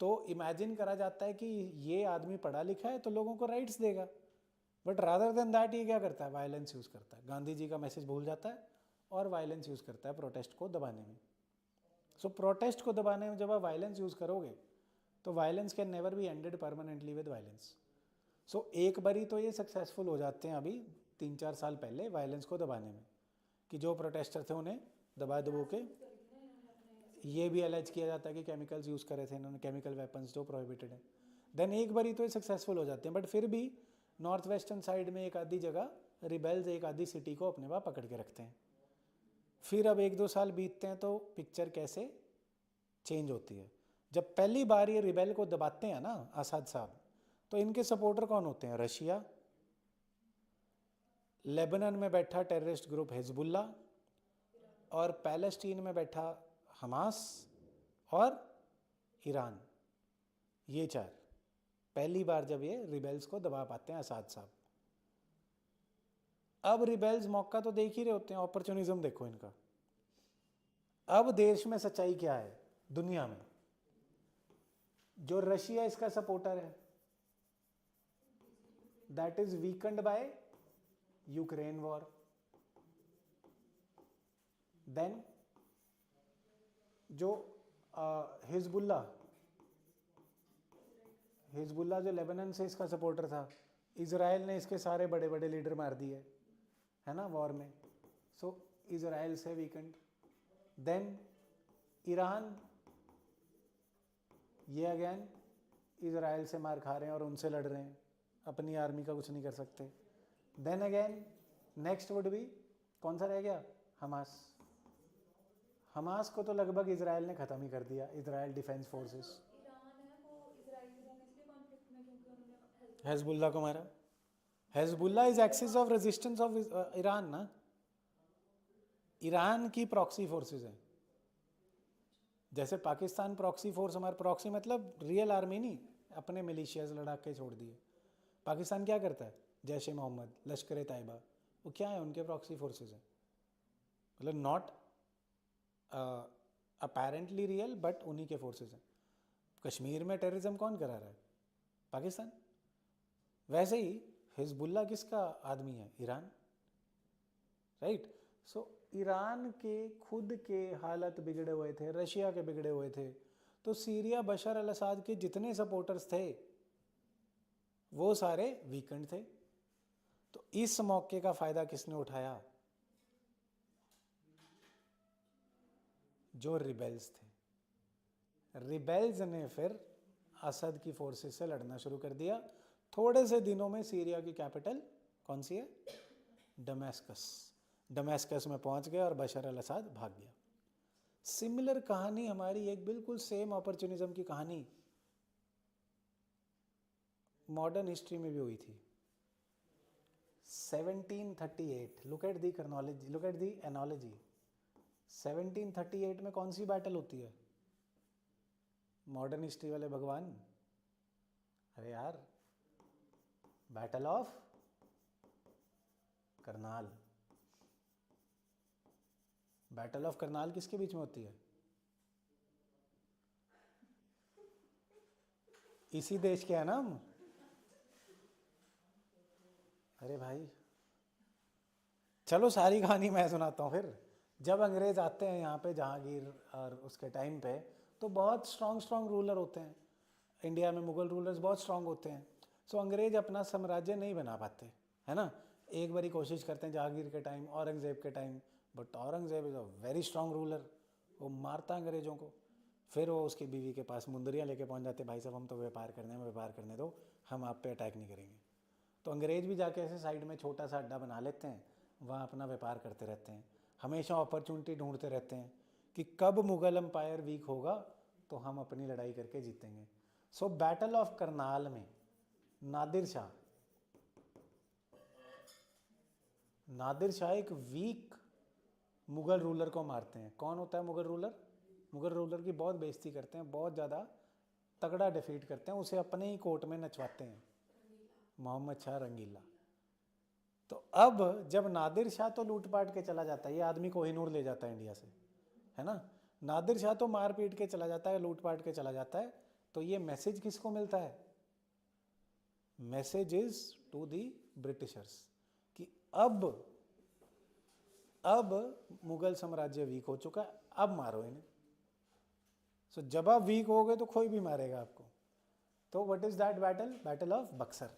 तो इमेजिन करा जाता है कि ये आदमी पढ़ा लिखा है तो लोगों को राइट्स देगा, बट रादर देन दैट ये क्या करता है, वायलेंस यूज़ करता है। गांधी जी का मैसेज भूल जाता है और वायलेंस यूज़ करता है प्रोटेस्ट को दबाने में। सो प्रोटेस्ट को दबाने में जब आप वायलेंस यूज़ करोगे तो violence can never be ended permanently with violence. So एक बारी तो ये सक्सेसफुल हो जाते हैं अभी 3-4 साल पहले वायलेंस को दबाने में, कि जो प्रोटेस्टर थे उन्हें दबा दबो के, ये भी अलेज किया जाता है कि केमिकल्स यूज़ करे थे इन्होंने, केमिकल वेपन्स जो प्रोहिबिटेड है। देन एक बारी तो ये सक्सेसफुल हो जाते हैं, बट फिर भी नॉर्थ वेस्टर्न साइड में एक आधी जगह रिबेल्स एक आधी सिटी को अपने पास पकड़ के रखते हैं। फिर अब 1-2 साल बीतते हैं तो पिक्चर कैसे चेंज होती है। जब पहली बार ये रिबेल को दबाते हैं ना आसाद साहब, तो इनके सपोर्टर कौन होते हैं, रशिया, लेबनान में बैठा टेररिस्ट ग्रुप हिजबुल्ला, और पैलेस्टीन में बैठा हमास, और ईरान। ये 4 पहली बार जब ये रिबेल्स को दबा पाते हैं आसाद साहब। अब रिबेल्स मौका तो देख ही रहे होते हैं, अपॉर्चुनिज्म देखो इनका। अब देश में सच्चाई क्या है दुनिया में, जो रशिया इसका सपोर्टर है that is weakened by Ukraine war. Then जो हिजबुल्ला जो लेबनान से इसका सपोर्टर था, इजराइल ने इसके सारे बड़े बड़े लीडर मार दिए है ना वॉर में। सो इजराइल से वीकेंड। देन ईरान, ये अगेन इजराइल से मार खा रहे हैं और उनसे लड़ रहे हैं, अपनी आर्मी का कुछ नहीं कर सकते। Then again next would be, कौन सा रह गया, हमास। हमास को तो लगभग इजराइल ने ख़त्म ही कर दिया, इजराइल डिफेंस फोर्सेस। हिजबुल्ला को मारा। Hezbollah is axis of resistance of Iran ना, ईरान की प्रॉक्सी फोर्सेस हैं। जैसे पाकिस्तान प्रॉक्सी फोर्स, हमारे प्रॉक्सी मतलब रियल आर्मी नहीं, अपने मिलिशियाज लड़ा के छोड़ दिए। पाकिस्तान क्या करता है, जैश ए मोहम्मद, लश्कर ए तैयबा, वो क्या है, उनके प्रॉक्सी फोर्सेस हैं। मतलब नॉट अपेरेंटली रियल बट उन्हीं के फोर्सेस हैं। कश्मीर में टेररिज्म कौन करा रहा है, पाकिस्तान। वैसे ही हिजबुल्ला किसका आदमी है, ईरान, राइट। सो ईरान के खुद के हालत बिगड़े हुए थे, रशिया के बिगड़े हुए थे, तो सीरिया बशर अल असद के जितने सपोर्टर्स थे वो सारे वीकेंड थे। तो इस मौके का फायदा किसने उठाया, जो रिबेल्स थे। रिबेल्स ने फिर असद की फोर्सेस से लड़ना शुरू कर दिया। थोड़े से दिनों में सीरिया की कैपिटल कौन सी है, दमेस्कस। दमेस्कस में पहुंच गए और बशर अल असद भाग गया। सिमिलर कहानी हमारी, एक बिल्कुल सेम अपॉर्चुनिज्म की कहानी मॉडर्न हिस्ट्री में भी हुई थी। 1738, look at the chronology, look at the analogy. 1738 में कौन सी बैटल होती है, मॉडर्न हिस्ट्री वाले भगवान, अरे यार, battle of Karnal. Battle of Karnal किसके बीच में होती है, इसी देश के हैं ना हम। अरे भाई चलो सारी कहानी मैं सुनाता हूँ फिर। जब अंग्रेज आते हैं यहाँ पे जहांगीर और उसके टाइम पे, तो बहुत स्ट्रॉन्ग रूलर होते हैं। इंडिया में मुगल रूलर्स बहुत स्ट्रॉन्ग होते हैं। सो अंग्रेज अपना साम्राज्य नहीं बना पाते, है ना। एक बारी कोशिश करते हैं जहांगीर के टाइम, औरंगजेब के time, but Aurangzeb is a very strong ruler, वो मारता अंग्रेज़ों को। फिर वो उसकी बीवी के पास मुंदरियाँ लेके पहुँच जाते, भाई साहब हम तो व्यापार करने दो, हम आप पे अटैक नहीं करेंगे। तो अंग्रेज भी जाके ऐसे साइड में छोटा सा अड्डा बना लेते हैं, वहाँ अपना व्यापार करते रहते हैं। हमेशा अपॉर्चुनिटी ढूंढते रहते हैं कि कब मुगल एम्पायर वीक होगा तो हम अपनी लड़ाई करके जीतेंगे। सो बैटल ऑफ करनाल में नादिर शाह एक वीक मुगल रूलर को मारते हैं। कौन होता है मुगल रूलर, मुगल रूलर की बहुत बेइज्जती करते हैं, बहुत ज़्यादा तगड़ा डिफीट करते हैं, उसे अपने ही कोर्ट में नचवाते हैं, मोहम्मद शाह रंगीला। तो अब जब नादिर शाह तो लूटपाट के चला जाता है, ये आदमी कोहिनूर ले जाता है इंडिया से, है ना। नादिर शाह तो मार पीट के चला जाता है, लूटपाट के चला जाता है। तो ये मैसेज किसको मिलता है? Message is to the Britishers कि अब मुगल साम्राज्य वीक हो चुका है, अब मारो इन्हें। सो जब आप वीक हो गए तो कोई भी मारेगा आपको। तो what is that battle? Battle of Buxar.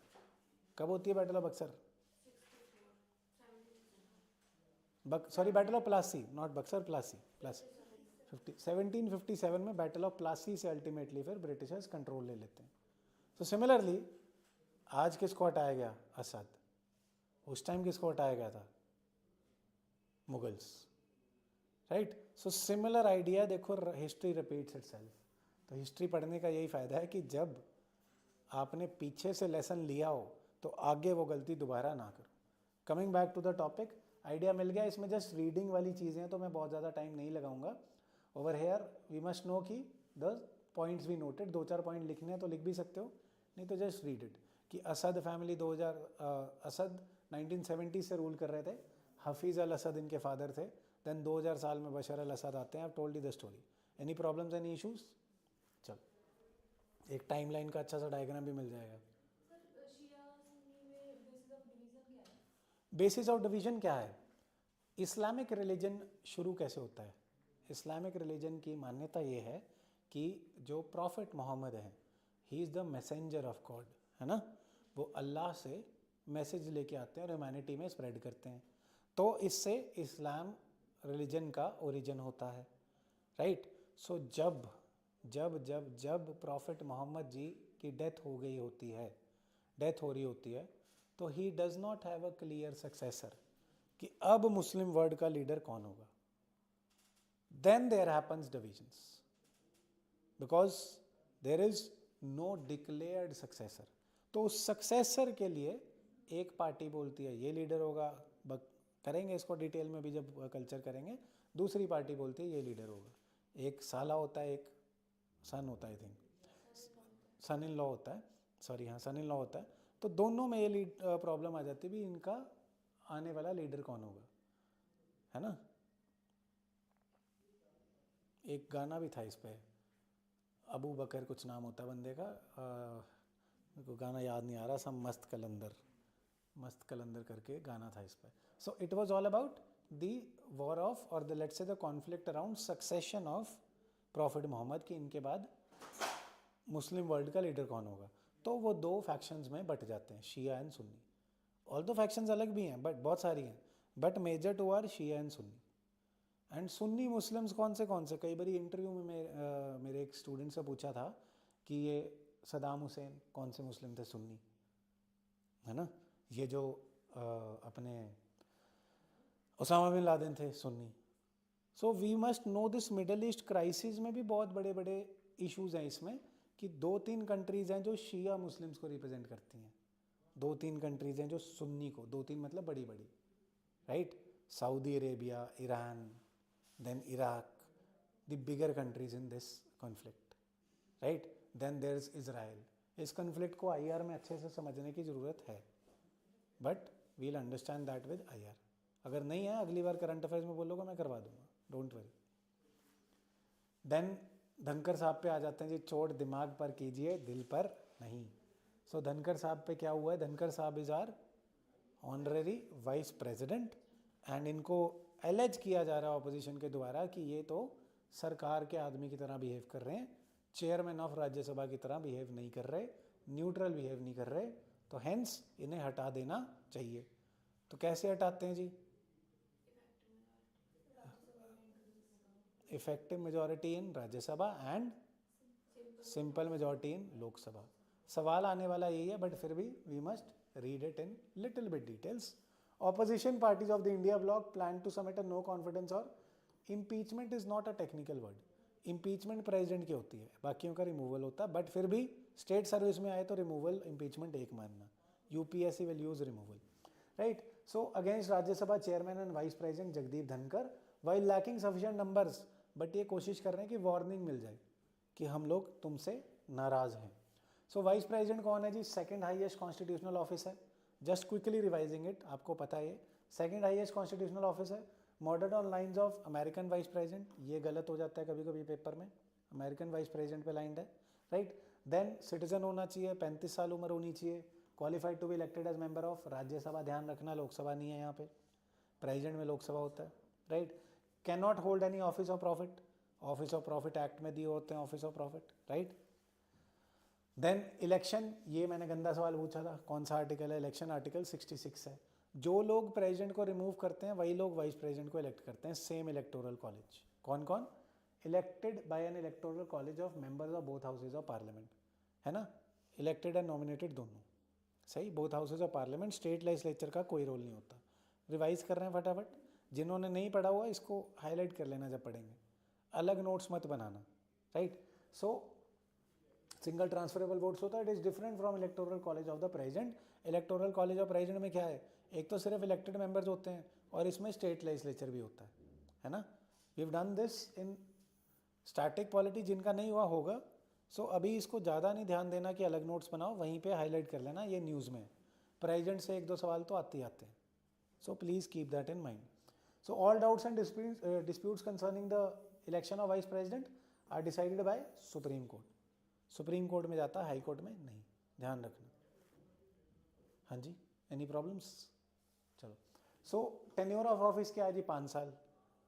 कब होती है battle of Buxar? Sorry, battle of Plassey, not Buxar, Plassey. 1757 में बैटल ऑफ प्लासी से अल्टीमेटली फिर ब्रिटिशर्स कंट्रोल ले लेते हैं। तो सिमिलरली आज किसको हटाया गया? असद। उस टाइम किसको हटाया गया था? Mughals, right. So similar idea, देखो हिस्ट्री रिपीट्स इटसेल्फ। तो हिस्ट्री पढ़ने का यही फायदा है कि जब आपने पीछे से लेसन लिया हो तो आगे वो गलती दोबारा ना करो। Coming back to the topic, idea मिल गया। इसमें जस्ट रीडिंग वाली चीज़ें हैं तो मैं बहुत ज़्यादा टाइम नहीं लगाऊंगा। Over here we must know कि the points we noted, 2-4 point लिखने हैं तो लिख भी सकते हो, नहीं तो जस्ट रीड इट। कि असद फैमिली असद 1970 से रूल कर रहे थे। हफीज़ अल असद इनके फादर थे। देन 2000 साल में बशर अल असद आते हैं। I told you the story. Any problems, any issues? चल, एक टाइमलाइन का अच्छा सा डायग्राम भी मिल जाएगा। बेसिस ऑफ डिवीजन क्या है? इस्लामिक रिलीजन शुरू कैसे होता है? इस्लामिक रिलीजन की मान्यता ये है कि जो प्रॉफिट मोहम्मद हैं, he is the messenger of God, है ना। वो अल्लाह से मैसेज लेके आते हैं और ह्यूमैनिटी में स्प्रेड करते हैं। तो इससे इस्लाम रिलीजन का ओरिजिन होता है, राइट। सो जब जब जब जब प्रॉफिट मोहम्मद जी की डेथ हो रही होती है तो he does not have a clear successor कि अब मुस्लिम वर्ल्ड का लीडर कौन होगा। Then there happens divisions because there is no declared successor. तो उस सक्सेसर के लिए एक पार्टी बोलती है ये लीडर होगा, करेंगे इसको डिटेल में भी जब कल्चर करेंगे। दूसरी पार्टी बोलती है ये लीडर होगा। एक साला होता है, एक सन होता है, I think sun in law होता है, सॉरी हाँ सन इन लॉ होता है। तो दोनों में ये प्रॉब्लम आ जाती है भी इनका आने वाला लीडर कौन होगा, है ना। एक गाना भी था इस पे, अबू बकर कुछ नाम होता है बंदे का, मेरे को गाना याद नहीं आ रहा, सब मस्त कलंदर करके गाना था इस पे। So it was all about the war of और the let's say the conflict around succession of prophet Muhammad की इनके बाद मुस्लिम वर्ल्ड का लीडर कौन होगा। तो वो दो फैक्शंस में बट जाते हैं, शिया एंड सुन्नी। ऑल दो फैक्शंस अलग भी हैं बट बहुत सारी हैं, but major two are Shia and Sunni. And Sunni Muslims कौन से? कई बार इंटरव्यू में मेरे एक स्टूडेंट से पूछा था कि ये सदाम हुसैन कौन से मुस्लिम थे? सुन्नी, है ना। ये जो अपने ओसामा बिन लादेन थे, Sunni. So we must know this Middle East crisis में भी बहुत बड़े बड़े इश्यूज हैं इसमें कि 2-3 कंट्रीज़ हैं जो शिया मुस्लिम्स को रिप्रेजेंट करती हैं, 2-3 कंट्रीज़ हैं जो सुन्नी को, 2-3 मतलब बड़ी बड़ी, right. Saudi Arabia, Iran, then Iraq, the bigger countries in this conflict, right. Then there is Israel. इस कॉन्फ्लिक्ट को आईआर में अच्छे से समझने की ज़रूरत है, but we'll understand that with IR. अगर नहीं है अगली बार करंट अफेयर्स में बोलोगे मैं करवा दूंगा, डोंट वरी। देन धनकर साहब पे आ जाते हैं जी। चोट दिमाग पर कीजिए, दिल पर नहीं। सो धनकर साहब पे क्या हुआ है? धनकर साहब is our honorary vice president and इनको एलेज किया जा रहा है ऑपोजिशन के द्वारा कि ये तो सरकार के आदमी की तरह बिहेव कर रहे हैं, चेयरमैन ऑफ राज्यसभा की तरह बिहेव नहीं कर रहे, न्यूट्रल बिहेव नहीं कर रहे, तो हेंस इन्हें हटा देना चाहिए। तो कैसे हटाते हैं जी? Effective majority in Rajya Sabha and simple majority in Lok Sabha. सवाल आने वाला यही है बट फिर भी we must read it in little bit details. Opposition parties of the India block plan to submit a no confidence और impeachment is not a technical word. Impeachment president की होती है, बाकियों का रिमूवल होता है, बट फिर भी स्टेट सर्विस में आए तो रिमूवल इम्पीचमेंट एक मानना। UPSC will use removal, right. So against Rajya Sabha chairman and vice president Jagdeep Dhankhar while lacking sufficient numbers, but ये कोशिश कर रहे हैं कि वार्निंग मिल जाए कि हम लोग तुमसे नाराज हैं। सो वाइस प्रेसिडेंट कौन है जी? सेकंड हाईएस्ट कॉन्स्टिट्यूशनल ऑफिस है। जस्ट क्विकली रिवाइजिंग इट, आपको पता है सेकंड हाईएस्ट कॉन्स्टिट्यूशनल ऑफिस है। Modern on lines of American vice president, ये गलत हो जाता है कभी कभी पेपर में, अमेरिकन वाइस प्रेसिडेंट पे लाइंड है, राइट। देन सिटीजन होना चाहिए, 35 साल उम्र होनी चाहिए, qualified to be elected as member of Rajya Sabha, ध्यान रखना लोकसभा नहीं है यहाँ पे, प्रेसिडेंट में लोकसभा होता है, right. Can not hold any office of profit, office of profit act में दिए होते हैं office of profit, right. Then election, ये मैंने गंदा सवाल पूछा था, कौन सा आर्टिकल है, इलेक्शन आर्टिकल 66 है। जो लोग प्रेसिडेंट को रिमूव करते हैं वही लोग वाइस प्रेसिडेंट को इलेक्ट करते हैं, सेम इलेक्टोरल कॉलेज। कौन कौन? Elected by N electoral college of members of both houses of parliament, है ना, इलेक्टेड एंड नॉमिनेटेड दोनों, सही। Both houses of parliament, state legislature का कोई रोल नहीं होता। रिवाइज कर रहे हैं फटाफट, जिन्होंने नहीं पढ़ा हुआ इसको हाईलाइट कर लेना जब पढ़ेंगे, अलग नोट्स मत बनाना, right. So single transferable votes होता है, it is different from electoral college of the president. Electoral college of president में क्या है, एक तो सिर्फ इलेक्टेड मेंबर्स होते हैं और इसमें स्टेट लेजिस्लेचर भी होता है ना। We have done this in static polity, जिनका नहीं हुआ होगा सो अभी इसको ज़्यादा नहीं ध्यान देना कि अलग नोट्स बनाओ, वहीं पे हाईलाइट कर लेना, ये न्यूज़ में प्रेसिडेंट से 1-2 सवाल तो आते ही आते हैं, so please keep that in mind. So all doubts and disputes concerning the election of vice president are decided by supreme court. Supreme court में जाता है, हाई कोर्ट में नहीं, ध्यान रखना। हाँ जी, एनी प्रॉब्लम्स? चलो, सो टेन्योर ऑफ ऑफिस क्या है जी, 5 साल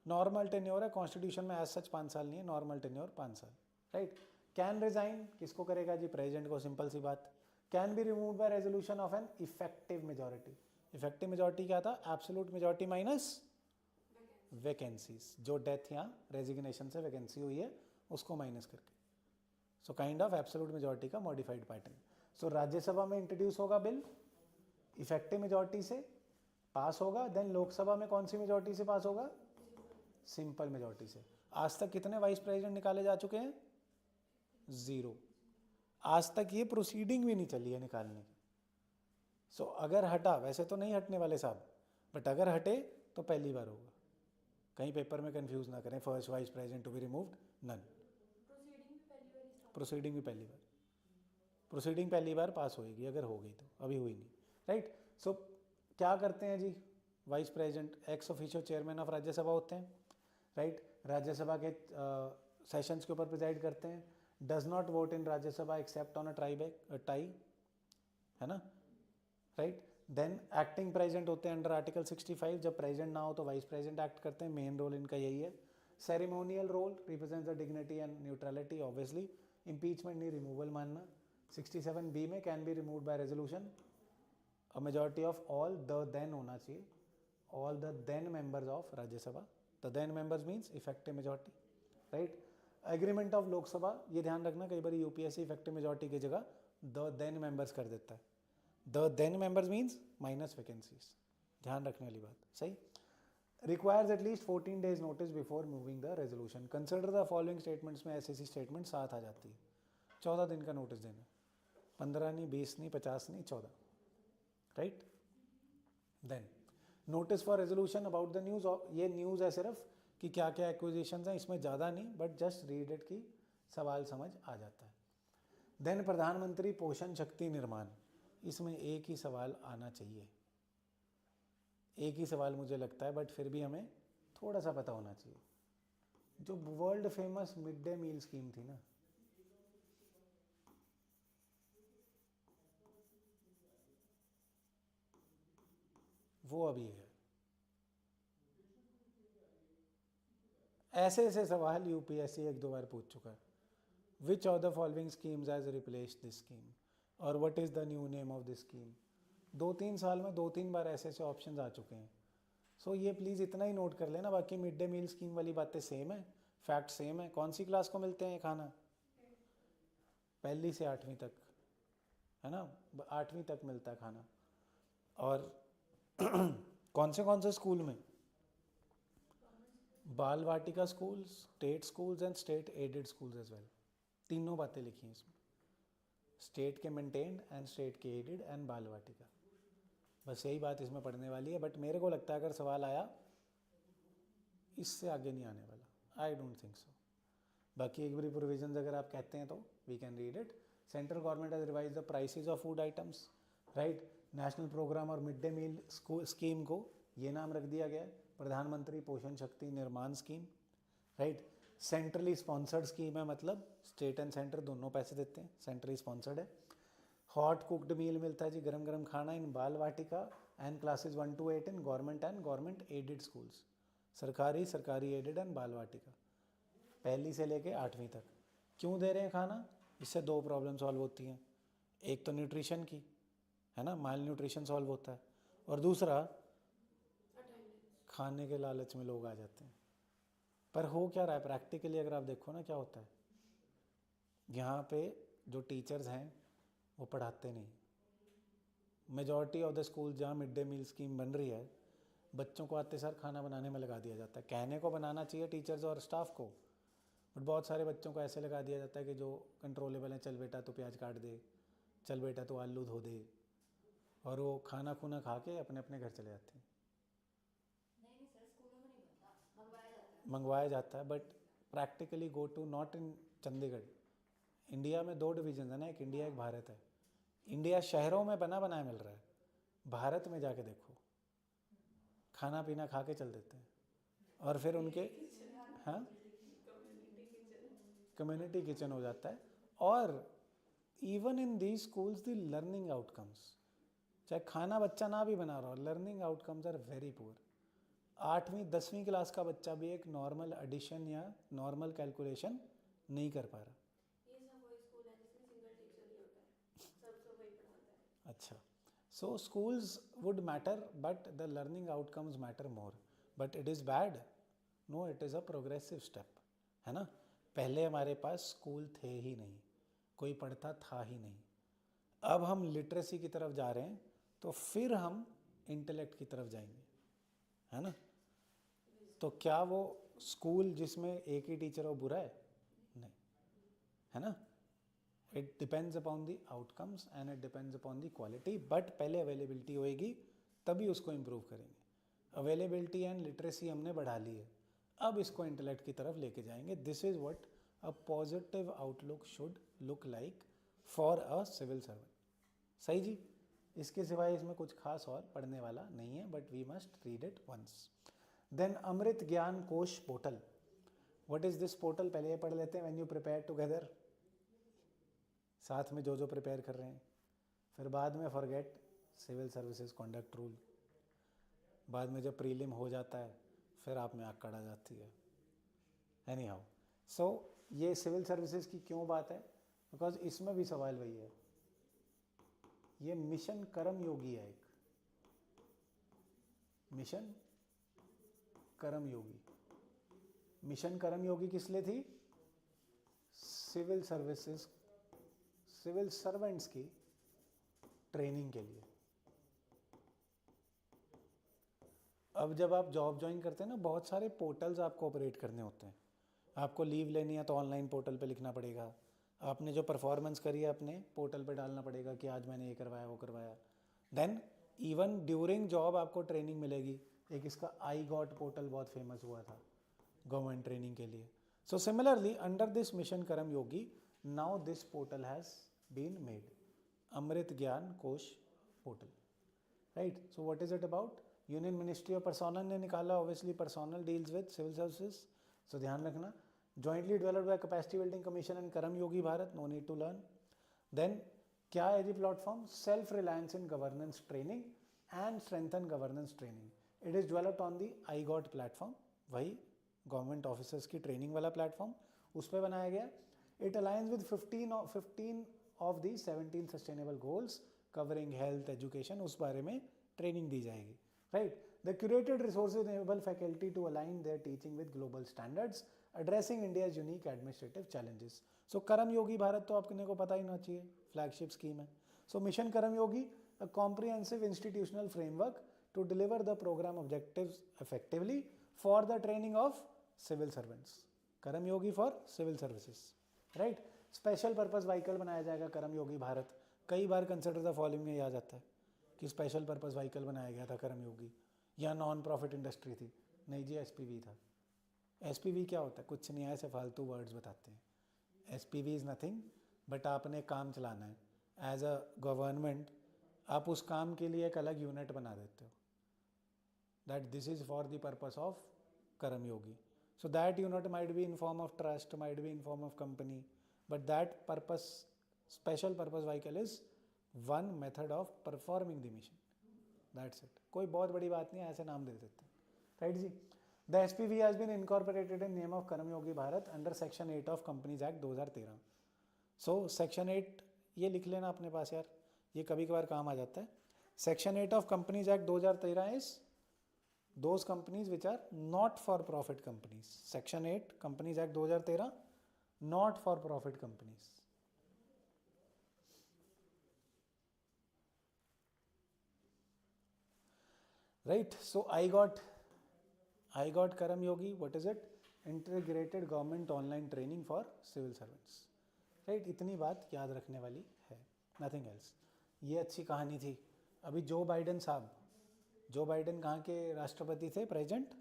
नॉर्मल टेन्योर है, कॉन्स्टिट्यूशन में एज सच 5 साल नहीं है, नॉर्मल टेन्योर 5 साल, राइट। कैन रिजाइन किसको करेगा जी, प्रेसिडेंट को, सिंपल सी बात। Can be remove by resolution of an effective majority. Effective majority क्या था, एब्सोल्यूट मेजोरिटी माइनस वैकेंसीज, जो डेथ या रेजिग्नेशन से वैकेंसी हुई है उसको माइनस करके, so kind of absolute majority का मॉडिफाइड पैटर्न। सो राज्यसभा में इंट्रोड्यूस होगा बिल, इफेक्टिव मेजोरिटी से पास होगा, देन लोकसभा में कौन सी मेजोरिटी से पास होगा, सिंपल मेजोरिटी से। आज तक कितने वाइस प्रेसिडेंट निकाले जा चुके हैं, 0। आज तक ये प्रोसीडिंग भी नहीं चली है निकालने की। सो अगर हटा, वैसे तो नहीं हटने वाले साहब, बट अगर हटे तो पहली बार होगा, कहीं पेपर में कंफ्यूज ना करें, first vice president to be removed, none. Proceeding भी पहली बार, प्रोसीडिंग पहली बार पास होएगी अगर हो गई तो, अभी हुई नहीं, राइट। सो क्या करते हैं जी, vice president ex officio chairman of Rajya Sabha होते हैं, राइट। राज्यसभा के सेशंस के ऊपर प्रिजाइड करते हैं, does not vote in Rajya Sabha except on a tie, है ना, राइट। देन एक्टिंग प्रेसिडेंट होते हैं अंडर आर्टिकल 65, जब प्रेसिडेंट ना हो तो वाइस प्रेसिडेंट एक्ट करते हैं, मेन रोल इनका यही है। Ceremonial role represents the dignity and neutrality, obviously. Impeachment नहीं, रिमूवल मानना। 67B में can be removed by resolution, a majority of all the then होना चाहिए, all the then members of Rajya Sabha, the then members means effective majority, right. Agreement of Lok Sabha, ये ध्यान रखना, कई बार UPSC effective majority की जगह द देन मेंबर्स कर देता है, the then members means minus vacancies, ध्यान रखने वाली बात, सही। Requires at least 14 days notice before moving the resolution. Consider the following statements में ऐसी स्टेटमेंट साथ आ जाती है, 14 दिन का नोटिस देना, 15 नहीं, 20 नहीं, 50 नहीं, 14, right. Then notice for resolution about the news, ये न्यूज़ है सिर्फ कि क्या क्या एक्विजिशंस हैं, इसमें ज़्यादा नहीं, बट जस्ट रीड इट की सवाल समझ आ जाता है। देन प्रधानमंत्री पोषण शक्ति निर्माण, इसमें एक ही सवाल आना चाहिए, एक ही सवाल मुझे लगता है, बट फिर भी हमें थोड़ा सा पता होना चाहिए। जो world famous mid day meal scheme थी ना, वो अभी है। ऐसे ऐसे सवाल यूपीएससी 1-2 बार पूछ चुका है। Which of the following schemes has replaced this scheme, और what is the new name of this scheme. 2-3 साल में 2-3 बार ऐसे ऐसे ऑप्शंस आ चुके हैं। सो ये प्लीज़ इतना ही नोट कर लेना, बाकी मिड डे मील स्कीम वाली बातें सेम है, फैक्ट सेम है। कौन सी क्लास को मिलते हैं ये खाना, 1ली से 8वीं तक, है ना, 8वीं तक मिलता है खाना। और कौन से स्कूल में, Bal Vatika schools, state schools and state aided schools as well, तीनों बातें लिखी हैं इसमें, स्टेट के मेंटेन्ड एंड स्टेट के एडेड एंड बाल वाटिका, बस यही बात इसमें पढ़ने वाली है। बट मेरे को लगता है अगर सवाल आया इससे आगे नहीं आने वाला, आई डोंट थिंक सो। बाकी एक बारी प्रोविजंस अगर आप कहते हैं तो we can read it. Central government has revise the prices of food items, right. National programme और मिड डे मील स्कीम को ये नाम रख दिया गया है, प्रधानमंत्री Poshan Shakti Nirman scheme, right. Centrally sponsored scheme है, मतलब स्टेट एंड सेंटर दोनों पैसे देते हैं, सेंट्रली स्पॉन्सर्ड है। हॉट कुकड मील मिलता है जी, गरम गरम खाना in Bal Vatika and classes 1 to 8 in government and government aided schools, सरकारी, सरकारी एडेड एंड बाल वाटिका, पहली से लेके 8वीं तक। क्यों दे रहे हैं खाना? इससे दो प्रॉब्लम सॉल्व होती हैं, एक तो न्यूट्रिशन की, है ना, माल न्यूट्रिशन सॉल्व होता है, और दूसरा खाने के लालच में लोग आ जाते हैं। पर हो क्या रहा है प्रैक्टिकली, अगर आप देखो ना क्या होता है, यहाँ पे जो टीचर्स हैं वो पढ़ाते नहीं। मेजॉरिटी ऑफ द स्कूल जहाँ मिड डे मील स्कीम बन रही है, बच्चों को आते सार खाना बनाने में लगा दिया जाता है। कहने को बनाना चाहिए टीचर्स और स्टाफ को, बट बहुत सारे बच्चों को ऐसे लगा दिया जाता है कि जो कंट्रोलेबल है, चल बेटा तो प्याज काट दे, चल बेटा तो आलू धो दे, और वो खाना खुना खा के अपने अपने घर चले जाते हैं। नहीं सर, स्कूलों में नहीं बनता, मंगवाया जाता है, but practically go to not in Chandigarh. India में 2 डिवीजन है ना, एक इंडिया एक भारत है। इंडिया शहरों में बना बनाया मिल रहा है, भारत में जाके देखो खाना पीना खा के चल देते हैं, और फिर उनके हाँ कम्युनिटी किचन हो जाता है। और even in the schools the learning outcomes, चाहे खाना बच्चा ना भी बना रहा हो, learning outcomes are very poor. 8वीं 10वीं क्लास का बच्चा भी एक नॉर्मल एडिशन या नॉर्मल कैलकुलेशन नहीं कर पा रहा। ये सब वही स्कूल है जिसमें सिंगल टीचर ही होता है, सब वही पढ़ाता है। अच्छा, so schools would matter but the learning outcomes matter more, but it is bad? No, it is a progressive step, है ना। पहले हमारे पास स्कूल थे ही नहीं, कोई पढ़ता था ही नहीं। अब हम लिटरेसी की तरफ जा रहे हैं, तो फिर हम इंटेलेक्ट की तरफ जाएंगे, है ना। तो क्या वो स्कूल जिसमें एक ही टीचर हो बुरा है? नहीं, है ना। It depends upon the outcomes and it depends upon the quality, but पहले अवेलेबिलिटी होएगी तभी उसको इम्प्रूव करेंगे। अवेलेबिलिटी एंड लिटरेसी हमने बढ़ा ली है, अब इसको इंटेलेक्ट की तरफ लेके जाएंगे। This is what a positive outlook should look like for a civil servant. सही जी, इसके सिवाय इसमें कुछ खास और पढ़ने वाला नहीं है, but we must read it once. Then Amrit Gyan Kosh portal, what is this portal? पहले ये पढ़ लेते हैं, व्हेन यू प्रिपेयर टुगेदर, साथ में जो प्रिपेयर कर रहे हैं। फिर बाद में forget civil services conduct rule, बाद में जब प्रीलिम हो जाता है फिर आप में आग आ जाती है। एनी हाउ, सो ये सिविल सर्विसेज की क्यों बात है? बिकॉज इसमें भी सवाल वही है, ये मिशन कर्म योगी है, एक मिशन कर्म योगी। मिशन कर्म योगी किस लिए थी? सिविल सर्विसेज, सिविल सर्वेंट्स की ट्रेनिंग के लिए। अब जब आप जॉब ज्वाइन करते हैं ना, बहुत सारे पोर्टल्स आपको ऑपरेट करने होते हैं। आपको लीव लेनी है तो ऑनलाइन पोर्टल पे लिखना पड़ेगा, आपने जो परफॉर्मेंस करी है अपने पोर्टल पे डालना पड़ेगा कि आज मैंने ये करवाया वो करवाया। देन इवन ड्यूरिंग जॉब आपको ट्रेनिंग मिलेगी। एक इसका आई गॉट पोर्टल बहुत फेमस हुआ था गवर्नमेंट ट्रेनिंग के लिए। So similarly under this mission Karma Yogi, now this portal has been made, Amrit Gyan Kosh portal, right. So what is it about? Union ministry of personnel ने निकाला, obviously personnel deals with civil services, so ध्यान रखना। Jointly developed by capacity building commission and कर्म Yogi Bharat, no need to learn. Then क्या है जी platform? Self reliance in governance training and strengthen governance training. It is developed on the iGOT platform, वही government officers की training वाला platform, उस पर बनाया गया। It aligns with 15 of the 17 sustainable goals covering health education, उस बारे में ट्रेनिंग दी जाएगी, right. The curated resources enable faculty to align their teaching with global standards addressing India's unique administrative challenges. So Karma Yogi Bharat तो आपने को पता ही ना चाहिए, फ्लैगशिप स्कीम है। So mission Karma Yogi, a comprehensive institutional framework to deliver the program objectives effectively for the training of civil servants. कर्म योगी for civil services, right? Special purpose vehicle बनाया जाएगा कर्म योगी भारत। कई बार कंसिडर द फॉलोइंग में आ जाता है कि स्पेशल पर्पस व्हीकल बनाया गया था कर्म योगी, या नॉन प्रॉफिट इंडस्ट्री थी। नहीं जी, एसपीवी था। एसपीवी क्या होता है? कुछ नहीं है, ऐसे फालतू वर्ड्स बताते हैं। एसपीवी इज़ नथिंग बट आपने काम चलाना है एज अ गवर्नमेंट, आप उस काम के लिए एक अलग यूनिट बना देते हो, that this is for the purpose of कर्म योगी। So that unit might be in form of trust, might be in form of company, but that purpose, special purpose vehicle is one method of performing the mission. That's it. कोई बहुत बड़ी बात नहीं है, ऐसे नाम दे देते हैं, राइट जी. The SPV has been incorporated in name of Karmayogi Bharat under Section 8 of Companies Act 2013. So Section 8 ये लिख लेना अपने पास यार, ये कभी कभार काम आ जाता है. Section 8 of Companies Act 2013 is those companies which are not for profit companies. Section 8 Companies Act 2013, not for profit companies. Right, so I got Karam Yogi. What is it? Integrated government online training for civil servants. Right, इतनी बात याद रखने वाली है, nothing else. ये अच्छी कहानी थी. अभी जो बाइडेन कहाँ के राष्ट्रपति थे, प्रेजेंट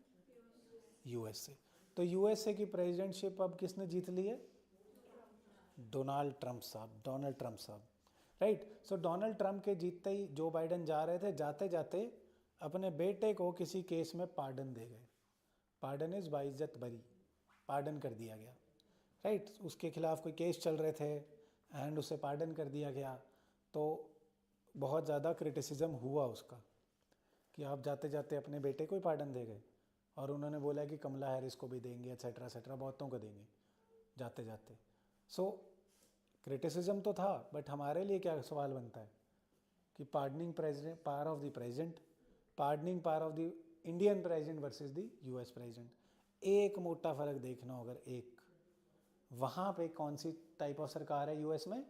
यूएसए. तो यूएसए की प्रेसिडेंटशिप अब किसने जीत ली है? डोनाल्ड ट्रंप साहब. राइट, सो डोनाल्ड ट्रंप के जीतते ही जो बाइडेन जा रहे थे, जाते जाते अपने बेटे को किसी केस में पार्डन दे गए. पार्डन इज बाइज्जत बरी, पार्डन कर दिया गया. राइट, उसके खिलाफ कोई केस चल रहे थे एंड उसे पार्डन कर दिया गया. तो बहुत ज़्यादा क्रिटिसिज्म हुआ उसका कि आप जाते जाते अपने बेटे को ही पार्डन दे गए. और उन्होंने बोला कि कमला हैरिस को भी देंगे, एट्सेट्रा एट्सेट्रा, बहुतों को देंगे जाते जाते. सो क्रिटिसिज्म तो था, बट हमारे लिए क्या सवाल बनता है कि pardoning president, power of the president, pardoning power of the Indian president versus the US president. एक मोटा फर्क देखना हो अगर, एक, वहाँ पे कौन सी टाइप ऑफ सरकार है यूएस में?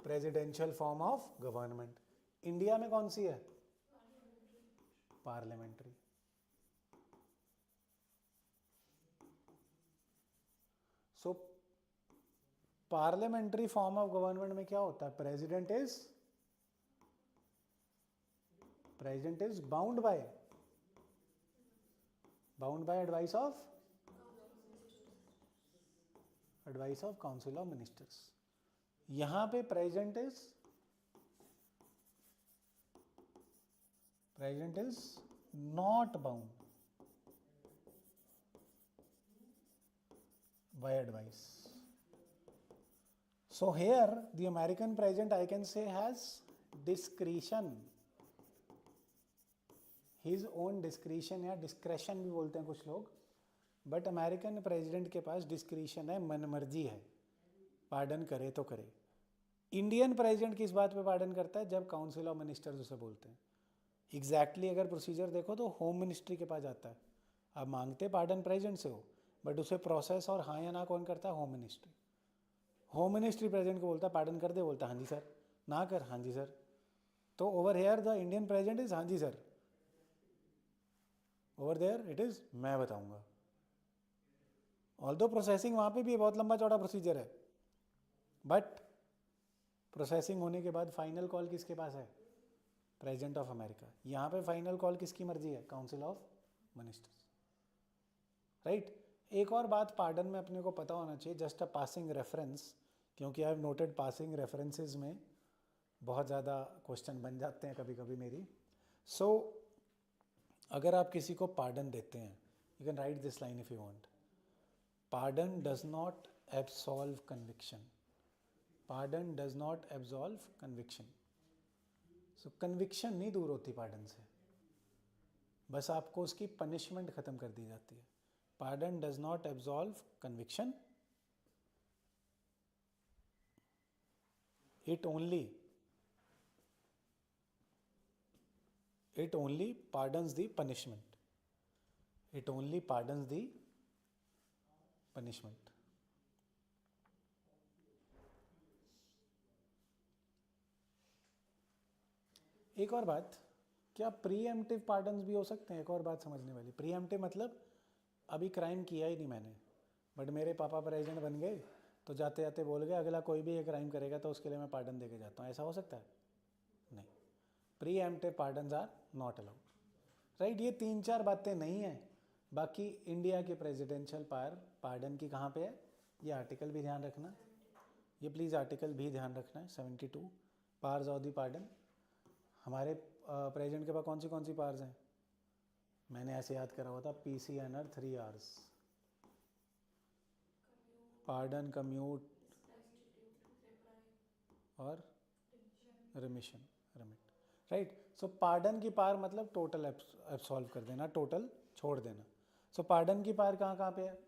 Presidential form of government. India में कौन सी है? Parliamentary. So parliamentary form of government में क्या होता है? President is bound by advice of council of ministers. यहां पे president is not bound by advice. So here the American president, I can say, has discretion, his own discretion या discretion भी बोलते हैं कुछ लोग. बट अमेरिकन प्रेसिडेंट के पास discretion है, मनमर्जी है, पार्डन करे तो करे. इंडियन प्रेसिडेंट किस बात पे पार्डन करता है? जब काउंसिल ऑफ मिनिस्टर्स उसे बोलते हैं. एग्जैक्टली अगर प्रोसीजर देखो तो होम मिनिस्ट्री के पास जाता है. आप मांगते पार्डन प्रेसिडेंट से हो, बट उसे प्रोसेस और हाँ या ना कौन करता है? Home ministry. Home ministry president को बोलता है पार्डन कर दे, बोलता है हाँ जी सर, ना कर हाँ जी सर. तो over here the Indian president is हाँ जी sir, over there it is मैं बताऊंगा. ऑल्दो प्रोसेसिंग वहाँ पे भी बहुत लंबा चौड़ा प्रोसीजर है, बट प्रोसेसिंग होने के बाद फाइनल कॉल किसके पास है? President of America. यहाँ पे फाइनल कॉल किसकी मर्जी है? Council of ministers. राइट. एक और बात पार्डन में अपने को पता होना चाहिए, जस्ट अ पासिंग रेफरेंस, क्योंकि I have noted passing references में बहुत ज़्यादा क्वेश्चन बन जाते हैं कभी कभी मेरी. सो अगर आप किसी को पार्डन देते हैं, you can write this line if you want. Pardon does not absolve conviction. Pardon does not absolve conviction. So conviction नहीं दूर होती पार्डन से, बस आपको उसकी पनिशमेंट ख़त्म कर दी जाती है. Pardon does not absolve conviction. It only pardons the punishment. It only pardons the punishment. एक और बात, क्या प्रीएम्प्टिव पार्डन्स भी हो सकते हैं? एक और बात समझने वाली. प्रीएम्प्टिव मतलब अभी क्राइम किया ही नहीं मैंने, बट मेरे पापा प्रेसिडेंट बन गए तो जाते जाते बोल गए अगला कोई भी ये क्राइम करेगा तो उसके लिए मैं पार्डन दे के जाता हूँ. ऐसा हो सकता है? नहीं. Preemptive pardons are not allowed. Right. ये 3-4 बातें नहीं हैं. बाकी इंडिया के प्रेसिडेंशियल पावर पार्डन की कहाँ पे है? ये आर्टिकल भी ध्यान रखना, ये प्लीज़ आर्टिकल भी ध्यान रखना है 72, पावर्स ऑफ द पार्डन. हमारे प्रेजेंट के पास कौन सी पार्स हैं? मैंने ऐसे याद करा हुआ था, PCNR 3 Rs, पार्डन, कम्यूट और रिमिशन, रिमिट, राइट। सो पार्डन की पार मतलब टोटल एब्सॉल्व कर देना, टोटल छोड़ देना। सो पार्डन की पार कहाँ पे है?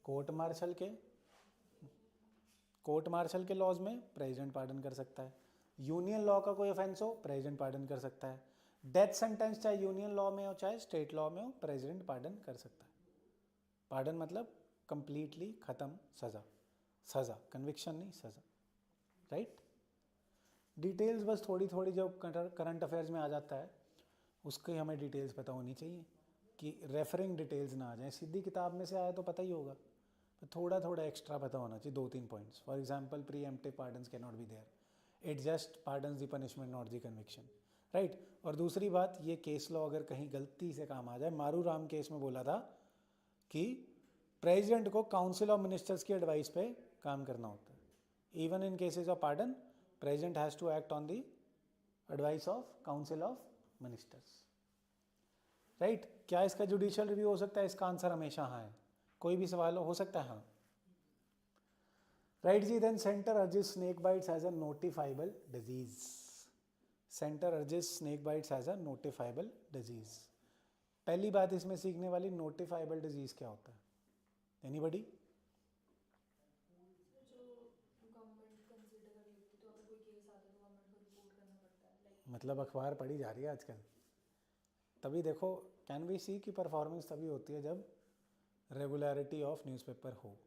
कोर्ट मार्शल के लॉज में प्रेसिडेंट पार्डन कर सकता है। यूनियन लॉ का कोई ऑफेंस हो, प्रेसिडेंट पार्डन कर सकता है। डेथ सेंटेंस चाहे यूनियन लॉ में हो चाहे स्टेट लॉ में हो, प्रेसिडेंट पार्डन कर सकता है। पार्डन मतलब कंप्लीटली खत्म सज़ा, सज़ा कन्विक्शन नहीं, सज़ा, राइट। डिटेल्स बस थोड़ी थोड़ी जो करंट अफेयर्स में आ जाता है उसकी हमें डिटेल्स पता होनी चाहिए कि रेफरिंग डिटेल्स ना आ जाए। सीधी किताब में से आया तो पता ही होगा, तो थोड़ा थोड़ा एक्स्ट्रा पता होना चाहिए, 2-3 points. For example, preemptive pardons can not be there, it just pardons the punishment not the conviction, right. और दूसरी बात, ये केस लॉ अगर कहीं गलती से काम आ जाए, मारू राम केस में बोला था कि प्रेसिडेंट को काउंसिल ऑफ मिनिस्टर्स की एडवाइस पे काम करना होता है। Even in cases of pardon, president has to act on the advice of council of ministers, right. क्या इसका जुडिशियल रिव्यू हो सकता है? इसका आंसर हमेशा हाँ है। कोई भी सवाल हो सकता है हाँ, राइट जी। Then centre urges snake bites as a notifiable disease. Centre urges snake bites as a notifiable disease. पहली बात इसमें सीखने वाली, नोटिफाइबल डिजीज क्या होता है? एनीबडी? जो गवर्नमेंट कंसीडर कर रही होती है, तो अगर कोई केस आता है तो गवर्नमेंट को रिपोर्ट करना पड़ता है, लाइक मतलब अखबार पढ़ी जा रही है आजकल। तभी देखो, कैन वी सी की परफॉर्मेंस तभी होती है जब रेगुलरिटी ऑफ न्यूज़पेपर हो।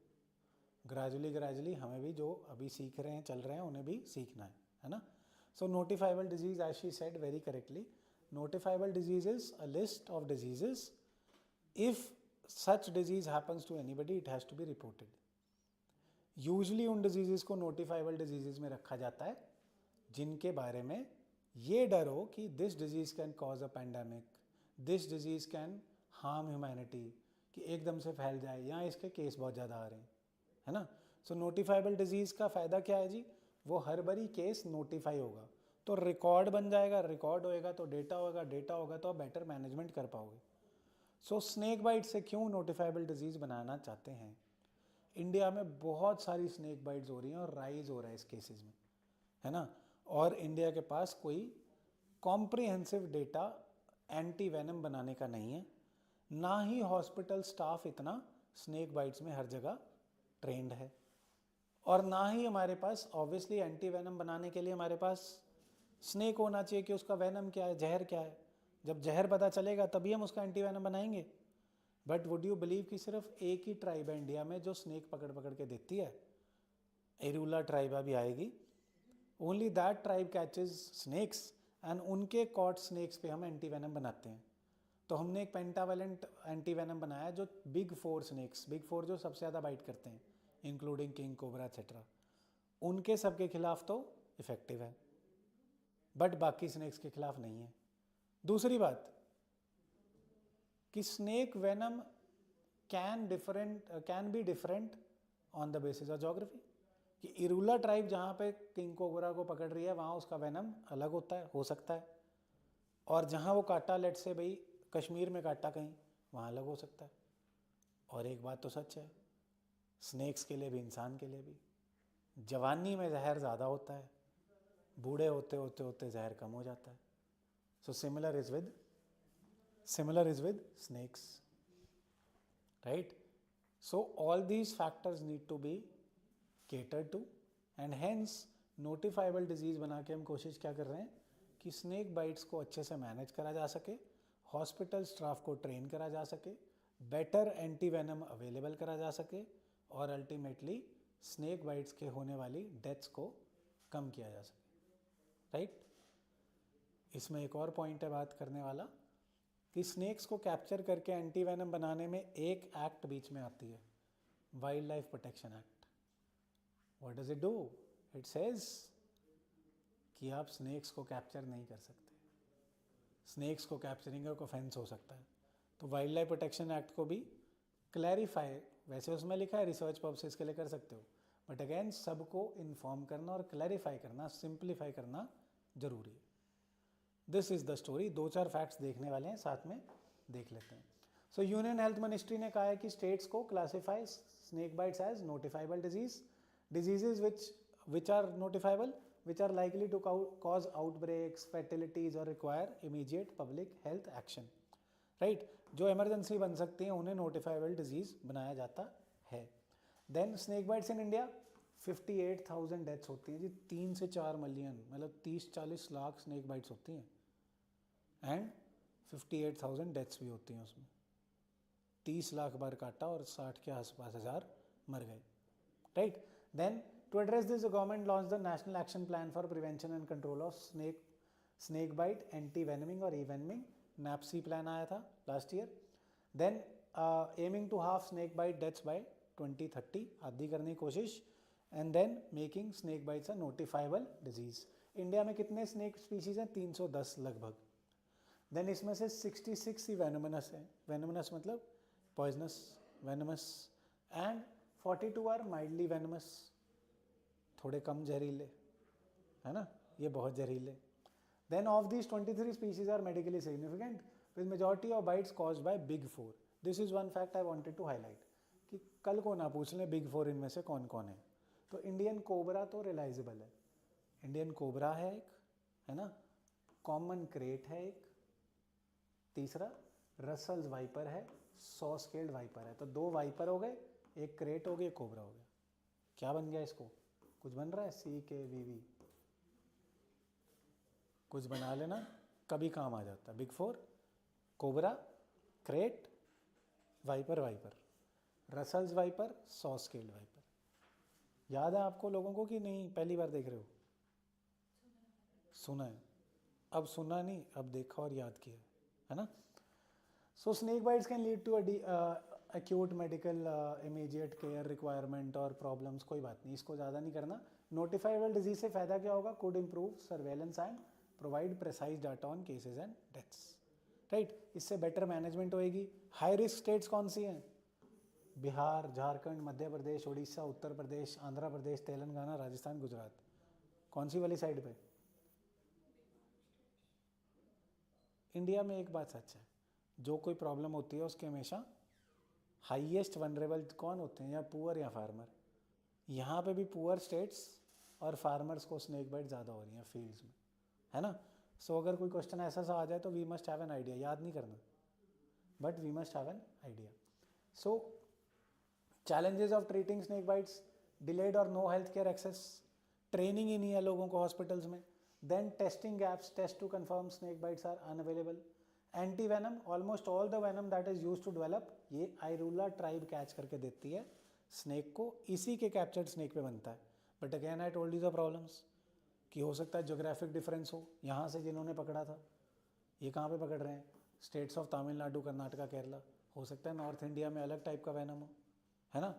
ग्रेजुअली हमें भी जो अभी सीख रहे हैं, चल रहे हैं, उन्हें भी सीखना है ना। So notifiable disease, as she said very correctly, notifiable disease is a list of diseases, if such disease happens to anybody it has to be reported. Usually उन डिजीजेस को नोटिफाइबल डिजीजेस में रखा जाता है जिनके बारे में ये डर हो कि this disease can cause a pandemic, this disease can harm humanity, कि एकदम से फैल जाए, या इसके केस बहुत ज़्यादा आ रहे हैं, है ना। सो नोटिफाइबल डिजीज़ का फ़ायदा क्या है जी? वो हर बारी केस नोटिफाई होगा तो रिकॉर्ड बन जाएगा, रिकॉर्ड होएगा तो डेटा होगा, डेटा होगा तो आप बेटर मैनेजमेंट कर पाओगे। सो स्नेक बाइट से क्यों नोटिफाइबल डिजीज़ बनाना चाहते हैं? इंडिया में बहुत सारी स्नेक बाइट्स हो रही हैं और राइज हो रहा है इस केसेस में, है ना। और इंडिया के पास कोई कॉम्प्रिहेंसिव डेटा एंटी वेनम बनाने का नहीं है, ना ही हॉस्पिटल स्टाफ इतना स्नेक बाइट्स में हर जगह ट्रेंड है, और ना ही हमारे पास ऑब्वियसली एंटी वेनम बनाने के लिए हमारे पास स्नेक होना चाहिए कि उसका वेनम क्या है, जहर क्या है। जब जहर पता चलेगा तभी हम उसका एंटी वेनम बनाएंगे। बट वुड यू बिलीव कि सिर्फ एक ही ट्राइब है इंडिया में जो स्नेक पकड़ पकड़ के देती है? एरूला ट्राइब अभी आएगी, only that tribe catches snakes, and उनके कॉट स्नेक्स पे हम एंटी वेनम बनाते हैं। तो हमने एक पेंटावेलेंट एंटी वेनम बनाया जो बिग 4 स्नेक्स, बिग 4 जो सबसे ज़्यादा बाइट करते हैं, इंक्लूडिंग किंग, कोबरा एक्सेट्रा, उनके सबके खिलाफ तो इफेक्टिव है, बट बाकी स्नेक्स के खिलाफ नहीं है। दूसरी बात कि snake venom can be different on the basis of geography, कि इरूला ट्राइब जहाँ पे किंग कोबरा को पकड़ रही है वहाँ उसका वेनम अलग होता है, हो सकता है, और जहाँ वो काटा, लेट से भाई कश्मीर में काटा कहीं, वहाँ अलग हो सकता है। और एक बात तो सच है, स्नेक्स के लिए भी इंसान के लिए भी जवानी में जहर ज़्यादा होता है, बूढ़े होते होते होते जहर कम हो जाता है। So similar is with snakes, right. So all these factors need to be catered to, and hence notifiable disease बना के हम कोशिश क्या कर रहे हैं कि स्नेक बाइट्स को अच्छे से मैनेज करा जा सके, हॉस्पिटल स्टाफ को ट्रेन करा जा सके, बेटर एंटी वेनम अवेलेबल करा जा सके, और अल्टीमेटली स्नेक बाइट्स के होने वाली डेथ्स को कम किया जा सके, राइट। इसमें एक और पॉइंट है बात करने वाला कि स्नेक्स को कैप्चर करके एंटी वेनम बनाने में एक एक्ट बीच में आती है, wild life protection act. What does it do? It says कि आप स्नेक्स को कैप्चर नहीं कर सकते, स्नेक्स को कैप्चरिंग का ऑफेंस हो सकता है। तो वाइल्ड लाइफ प्रोटेक्शन एक्ट को भी क्लैरिफाई, वैसे उसमें लिखा है रिसर्च पर्पसेस के लिए कर सकते हो, बट अगेन सबको इन्फॉर्म करना और क्लैरिफाई करना, सिंप्लीफाई करना जरूरी है। This is the story. 2-4 facts देखने वाले हैं, साथ में देख लेते हैं। सो यूनियन हेल्थ मिनिस्ट्री ने कहा है कि स्टेट्स को classify snake bites as notifiable diseases which are notifiable, which are likely to cause outbreaks, fatalities or require immediate public health action, right? जो emergency बन सकती हैं उन्हें notifiable disease बनाया जाता है। Then snake bites in India 58,000 deaths होती हैं जी, 3 से 4 मिलियन, मतलब 30-40 लाख स्नेक बाइट्स होती हैं एंड 58,000 डेथ्स भी होती हैं उसमें। 30 लाख बार काटा और 60 के आसपास हज़ार मर गए, right? Then to address this, the government launched the National Action Plan for Prevention and Control of Snake Bite, Anti-Venoming और E-Venoming, NAPSI plan आया था last year. Then aiming to halve snake bite deaths by 2030, आधी करने की कोशिश, and then making snake bites a notifiable disease. India में कितने snake species हैं? 310 लगभग। Then इसमें से 66 ही venomous हैं, venomous मतलब poisonous, venomous, and 42 are mildly venomous, थोड़े कम जहरीले, है ना, ये बहुत जहरीले। Then of these 23 species are medically significant with majority of bites caused by big 4। This is one fact I wanted to highlight कि कल को ना पूछ लें बिग 4 इनमें से कौन कौन है। तो इंडियन कोबरा तो रिलाइजेबल है, इंडियन कोबरा है एक, है ना, कॉमन क्रेट है एक, तीसरा रसल्स वाइपर है, 100 स्केल्ड वाइपर है। तो 2 वाइपर हो गए, एक क्रेट हो गया, कोबरा हो गया। क्या बन गया इसको? कुछ बन रहा है, CKVV, कुछ बना लेना, कभी काम आ जाता है। Big 4 cobra, krait, viper, Russell's viper, 100 scaled viper. याद है आपको लोगों को कि नहीं पहली बार देख रहे हो? सुना है, अब सुना नहीं, अब देखा और याद किया, है ना। So snake bites can lead to acute medical immediate care requirement और प्रॉब्लम्स, कोई बात नहीं, इसको ज़्यादा नहीं करना। नोटिफाइबल डिजीज से फ़ायदा क्या होगा? Could improve surveillance and provide precise data on cases and deaths, right? इससे बेटर मैनेजमेंट होएगी। हाई रिस्क स्टेट्स कौन सी हैं? बिहार, झारखंड, मध्य प्रदेश, उड़ीसा, उत्तर प्रदेश, आंध्र प्रदेश, तेलंगाना, राजस्थान, गुजरात। कौन सी वाली साइड पे? इंडिया में एक बात सच है, जो कोई प्रॉब्लम होती है उसके हमेशा हाईएस्ट वनरेबल कौन होते हैं? या पुअर या फार्मर। यहाँ पे भी पुअर स्टेट्स और फार्मर्स को स्नेक बाइट ज़्यादा हो रही हैं फील्ड्स में, है ना। सो अगर कोई क्वेश्चन ऐसा सा आ जाए तो we must have an idea, याद नहीं करना, but we must have an idea. So challenges of treating snake bites, delayed और no health care access, training ही नहीं है लोगों को हॉस्पिटल्स में। Then testing gaps, test to confirm snake bites are unavailable. Anti venom, almost all the venom that is use to develop, ये Irula tribe catch करके देती है स्नेक को, इसी के कैप्चर्ड स्नेक पे बनता है। But again I told you the problems कि हो सकता है जोग्राफिक डिफरेंस हो, यहाँ से जिन्होंने पकड़ा था ये कहाँ पे पकड़ रहे हैं? States of Tamil Nadu, Karnataka, Kerala. हो सकता है नॉर्थ इंडिया में अलग टाइप का वेनम हो, है ना।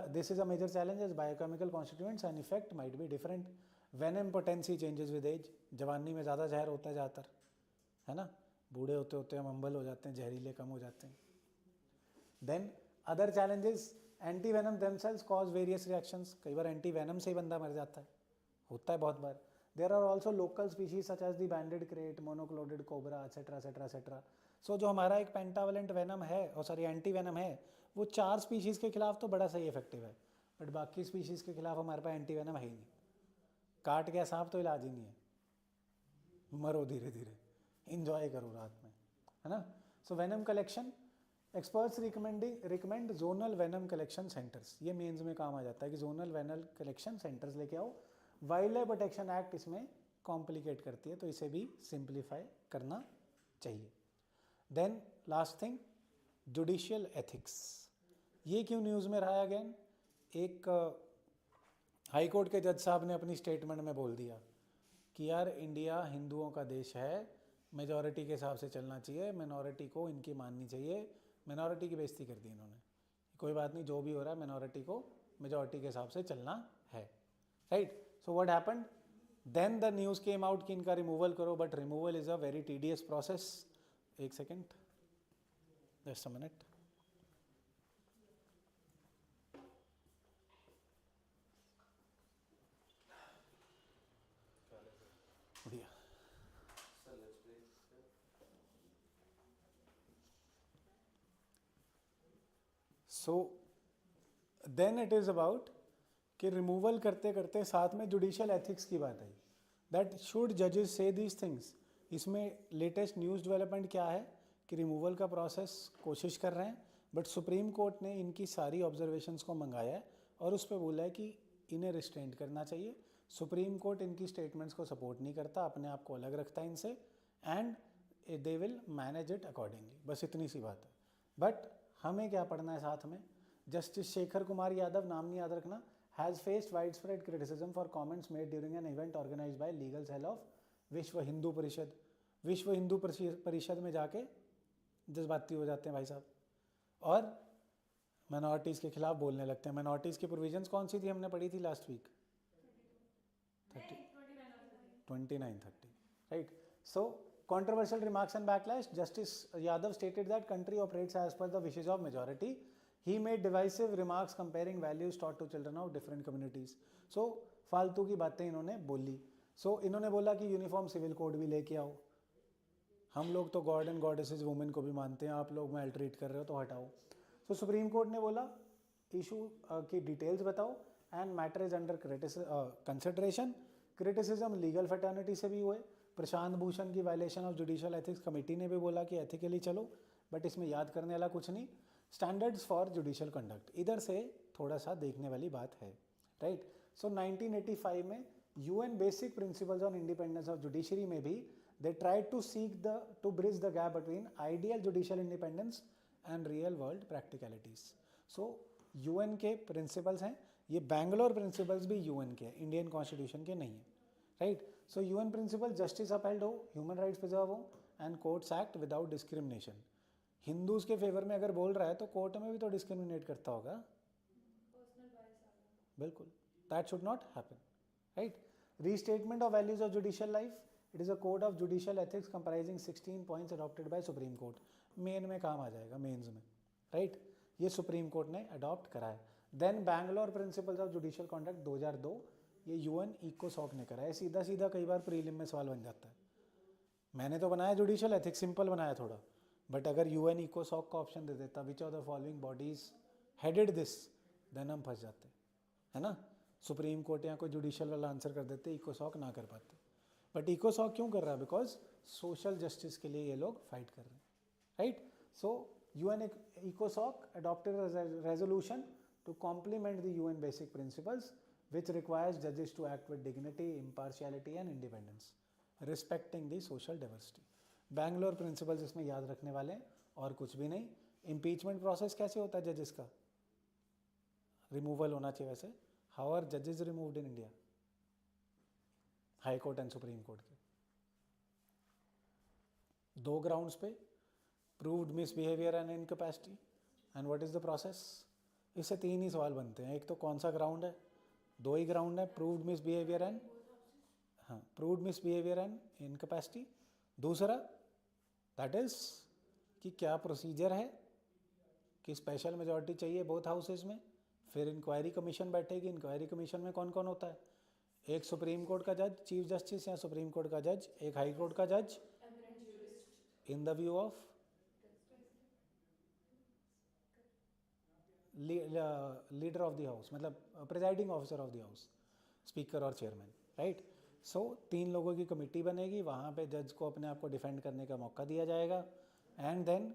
This is a major challenge as biochemical constituents and effect might be different. Venom potency changes with age, जवानी में ज़्यादा जहर होता है ज़्यादातर, है ना, बूढ़े होते होते हम अम्बल हो जाते हैं, जहरीले कम हो जाते हैं। Then other challenges, anti venom themselves cause various reactions, कई बार एंटी वेनम से ही बंदा मर जाता है, होता है बहुत बार। There are also local species such as the banded krait, monocled cobra, etcetera etcetera etcetera. So जो हमारा एक पेंटावेलेंट वेनम है, और सॉरी एंटी वेनम है, वो 4 स्पीशीज़ के खिलाफ तो बड़ा सही इफेक्टिव है, बट बाकी स्पीशीज़ के खिलाफ हमारे पास एंटी वेनम है ही नहीं। काट गया सांप तो इलाज ही नहीं है, मरो धीरे धीरे, इंजॉय करो रात में, है ना। So venom collection, experts recommend zonal venom collection centres, ये मेंस में काम आ जाता है कि जोनल वेनल कलेक्शन सेंटर्स लेके आओ। वाइल्ड लाइफ प्रोटेक्शन एक्ट इसमें कॉम्प्लिकेट करती है, तो इसे भी सिंप्लीफाई करना चाहिए। Then last thing, judicial ethics, ये क्यों न्यूज़ में रहा अगेन? एक हाई कोर्ट के जज साहब ने अपनी स्टेटमेंट में बोल दिया कि यार इंडिया हिंदुओं का देश है, मेजॉरिटी के हिसाब से चलना चाहिए, मिनॉरिटी को इनकी माननी चाहिए। मिनॉरिटी की बेइज्जती कर दी इन्होंने। कोई बात नहीं, जो भी हो रहा है मिनॉरिटी को मेजॉरिटी के हिसाब से चलना है, right. So what happened then? The news came out कि इनका रिमूवल करो, but removal is a very tedious process. एक सेकेंड, जस्ट अ मिनट। बढ़िया। So then it is about कि रिमूवल करते करते साथ में जुडिशियल एथिक्स की बात आई, दैट शुड जजेस से दीज थिंग्स। इसमें लेटेस्ट न्यूज़ डेवलपमेंट क्या है कि रिमूवल का प्रोसेस कोशिश कर रहे हैं, बट सुप्रीम कोर्ट ने इनकी सारी ऑब्जर्वेशंस को मंगाया है और उस पर बोला है कि इन्हें रिस्ट्रेंट करना चाहिए। सुप्रीम कोर्ट इनकी स्टेटमेंट्स को सपोर्ट नहीं करता, अपने आप को अलग रखता है इनसे, and they will manage it accordingly. बस इतनी सी बात है। बट हमें क्या पढ़ना है साथ में, जस्टिस शेखर कुमार यादव, नाम नहीं याद रखना, has faced widespread criticism for comments made during an event organise by legal cell of Vishwa Hindu परिषद। विश्व हिंदू परिषद में जाके जज्बाती हो जाते हैं भाई साहब और माइनॉरिटीज़ के खिलाफ बोलने लगते हैं। माइनॉरिटीज़ की प्रोविजंस कौन सी थी, हमने पढ़ी थी last week, 29-30, right? So controversial remarks and backlash. Justice Yadav stated that country operates as per the wishes of majority. He made divisive remarks comparing values taught to children of different communities. So फालतू की बातें इन्होंने बोली। So इन्होंने बोला कि uniform civil code भी लेके आओ, हम लोग तो गॉड एंड गॉडेसेस वुमेन को भी मानते हैं, आप लोग मैल ट्रीट कर रहे हो तो हटाओ। सो सुप्रीम कोर्ट ने बोला इशू की डिटेल्स बताओ and matter is under consideration. Criticism legal fraternity से भी हुए। प्रशांत भूषण की violation of judicial ethics committee ने भी बोला कि एथिकली चलो, बट इसमें याद करने वाला कुछ नहीं। स्टैंडर्ड्स फॉर जुडिशियल कंडक्ट, इधर से थोड़ा सा देखने वाली बात है, राइट? सो 1985 में UN basic principles on independence of judiciary में भी they tried to bridge the gap between ideal judicial independence and real world practicalities. So UN के प्रिंसिपल्स हैं, ये बैंगलोर प्रिंसिपल्स भी UN के, इंडियन कॉन्स्टिट्यूशन के नहीं है, राइट? सो UN प्रिंसिपल जस्टिस अपहेल्ड हो, ह्यूमन राइट्स प्रिजर्व हो and courts act without discrimination. Hindus के फेवर में अगर बोल रहा है तो कोर्ट में भी तो डिस्क्रिमिनेट करता होगा, बिल्कुल, that should not happen, right? Restatement of values of judicial life, it is a code of judicial ethics comprising 16 points adopted by supreme court. Main में काम आ जाएगा, मेंस में, राइट? ये सुप्रीम कोर्ट ने अडॉप्ट करा है। Then Bangalore principles of judicial conduct 2002, ये UN इकोसॉक ने करा है। सीधा सीधा कई बार प्रीलिम में सवाल बन जाता है। मैंने तो बनाया जुडिशियल एथिक्स, सिंपल बनाया थोड़ा, बट अगर यूएन इकोसॉक का ऑप्शन दे देता which of the following bodies headed this, then हम फंस जाते, है ना? सुप्रीम कोर्ट या कोई जुडिशियल वाला आंसर कर देते, इकोसॉक ना कर पाते। बट इकोसॉक क्यों कर रहा है? बिकॉज सोशल जस्टिस के लिए ये लोग फाइट कर रहे हैं, right? So UN इकोसॉक adopted resolution to complement the UN basic principles which requires जजेस to act with dignity, impartiality and independence, respecting the social diversity. Bangalore principles इसमें याद रखने वाले हैं और कुछ भी नहीं। इम्पीचमेंट प्रोसेस कैसे होता है जजेस का? रिमूवल होना चाहिए वैसे। हाउ आर जजेस removed in India? High court and supreme court के दो ग्राउंड्स पे, proved misbehaviour and incapacity, and what is the process? इससे तीन ही सवाल बनते हैं। एक तो कौन सा ग्राउंड है? दो ही ग्राउंड है, प्रूव्ड मिसबिहेवियर एंड, हाँ, प्रूव्ड मिसबिहेवियर एंड इनकैपेसिटी। दूसरा दैट इज कि क्या प्रोसीजर है कि स्पेशल मेजॉरिटी चाहिए बोथ हाउसेज में। फिर इंक्वायरी कमीशन बैठेगी, इंक्वायरी कमीशन में कौन कौन होता है? एक सुप्रीम कोर्ट का जज, चीफ जस्टिस या सुप्रीम कोर्ट का जज, एक हाई कोर्ट का जज, in the view of leader of the house, मतलब presiding officer of the house, speaker और चेयरमैन, राइट? सो तीन लोगों की कमेटी बनेगी, वहाँ पे जज को अपने आप को डिफेंड करने का मौका दिया जाएगा, and then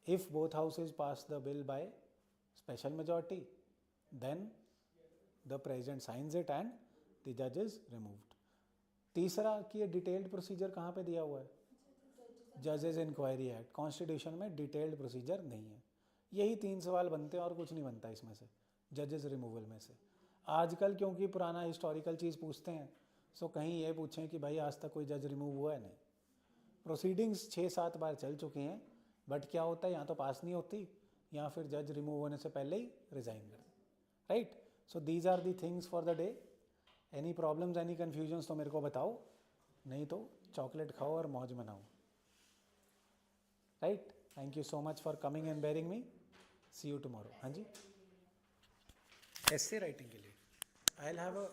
if both houses pass the bill by special majority, then the president signs it and the जज इज रिमूव्ड। तीसरा कि ये डिटेल्ड प्रोसीजर कहाँ पे दिया हुआ है? जजेस इंक्वायरी एक्ट, कॉन्स्टिट्यूशन में डिटेल्ड प्रोसीजर नहीं है। यही तीन सवाल बनते हैं और कुछ नहीं बनता इसमें से, जजेस रिमूवल में से। आजकल क्योंकि पुराना हिस्टोरिकल चीज़ पूछते हैं, सो कहीं ये पूछें कि भाई आज तक कोई जज रिमूव हुआ है? नहीं। प्रोसीडिंग्स 6-7 बार चल चुकी हैं, बट क्या होता है, या तो पास नहीं होती या फिर जज रिमूव होने से पहले ही रिजाइन कर, right? So these are the things for the day. Any problems, any confusions तो मेरे को बताओ, नहीं तो चॉकलेट खाओ और मौज मनाओ, right? Thank you so much for coming and bearing me. See you tomorrow. हाँ जी, एस्से राइटिंग के लिए I will have a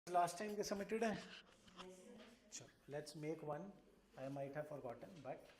last time के सबमिटेड है। चलो let's make one, I might have forgotten but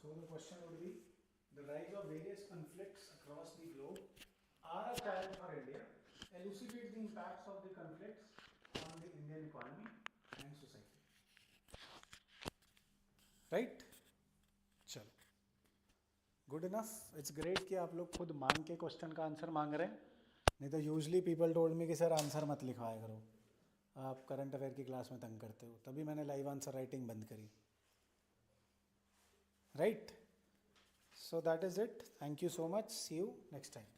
So the question would be, the rise of various conflicts across the globe are a challenge for India. Elucidate the impacts of the conflicts on the Indian economy and society. Right? चलो, good enough. It's great कि आप लोग खुद मांग के question का answer मांग रहे हैं. नहीं तो यूजली पीपल टोल्ड मी कि सर आंसर मत लिखवाया करो, आप करंट अफेयर की क्लास में तंग करते हो. तभी मैंने लाइव आंसर राइटिंग बंद करी. Right? So that is it. Thank you so much. See you next time.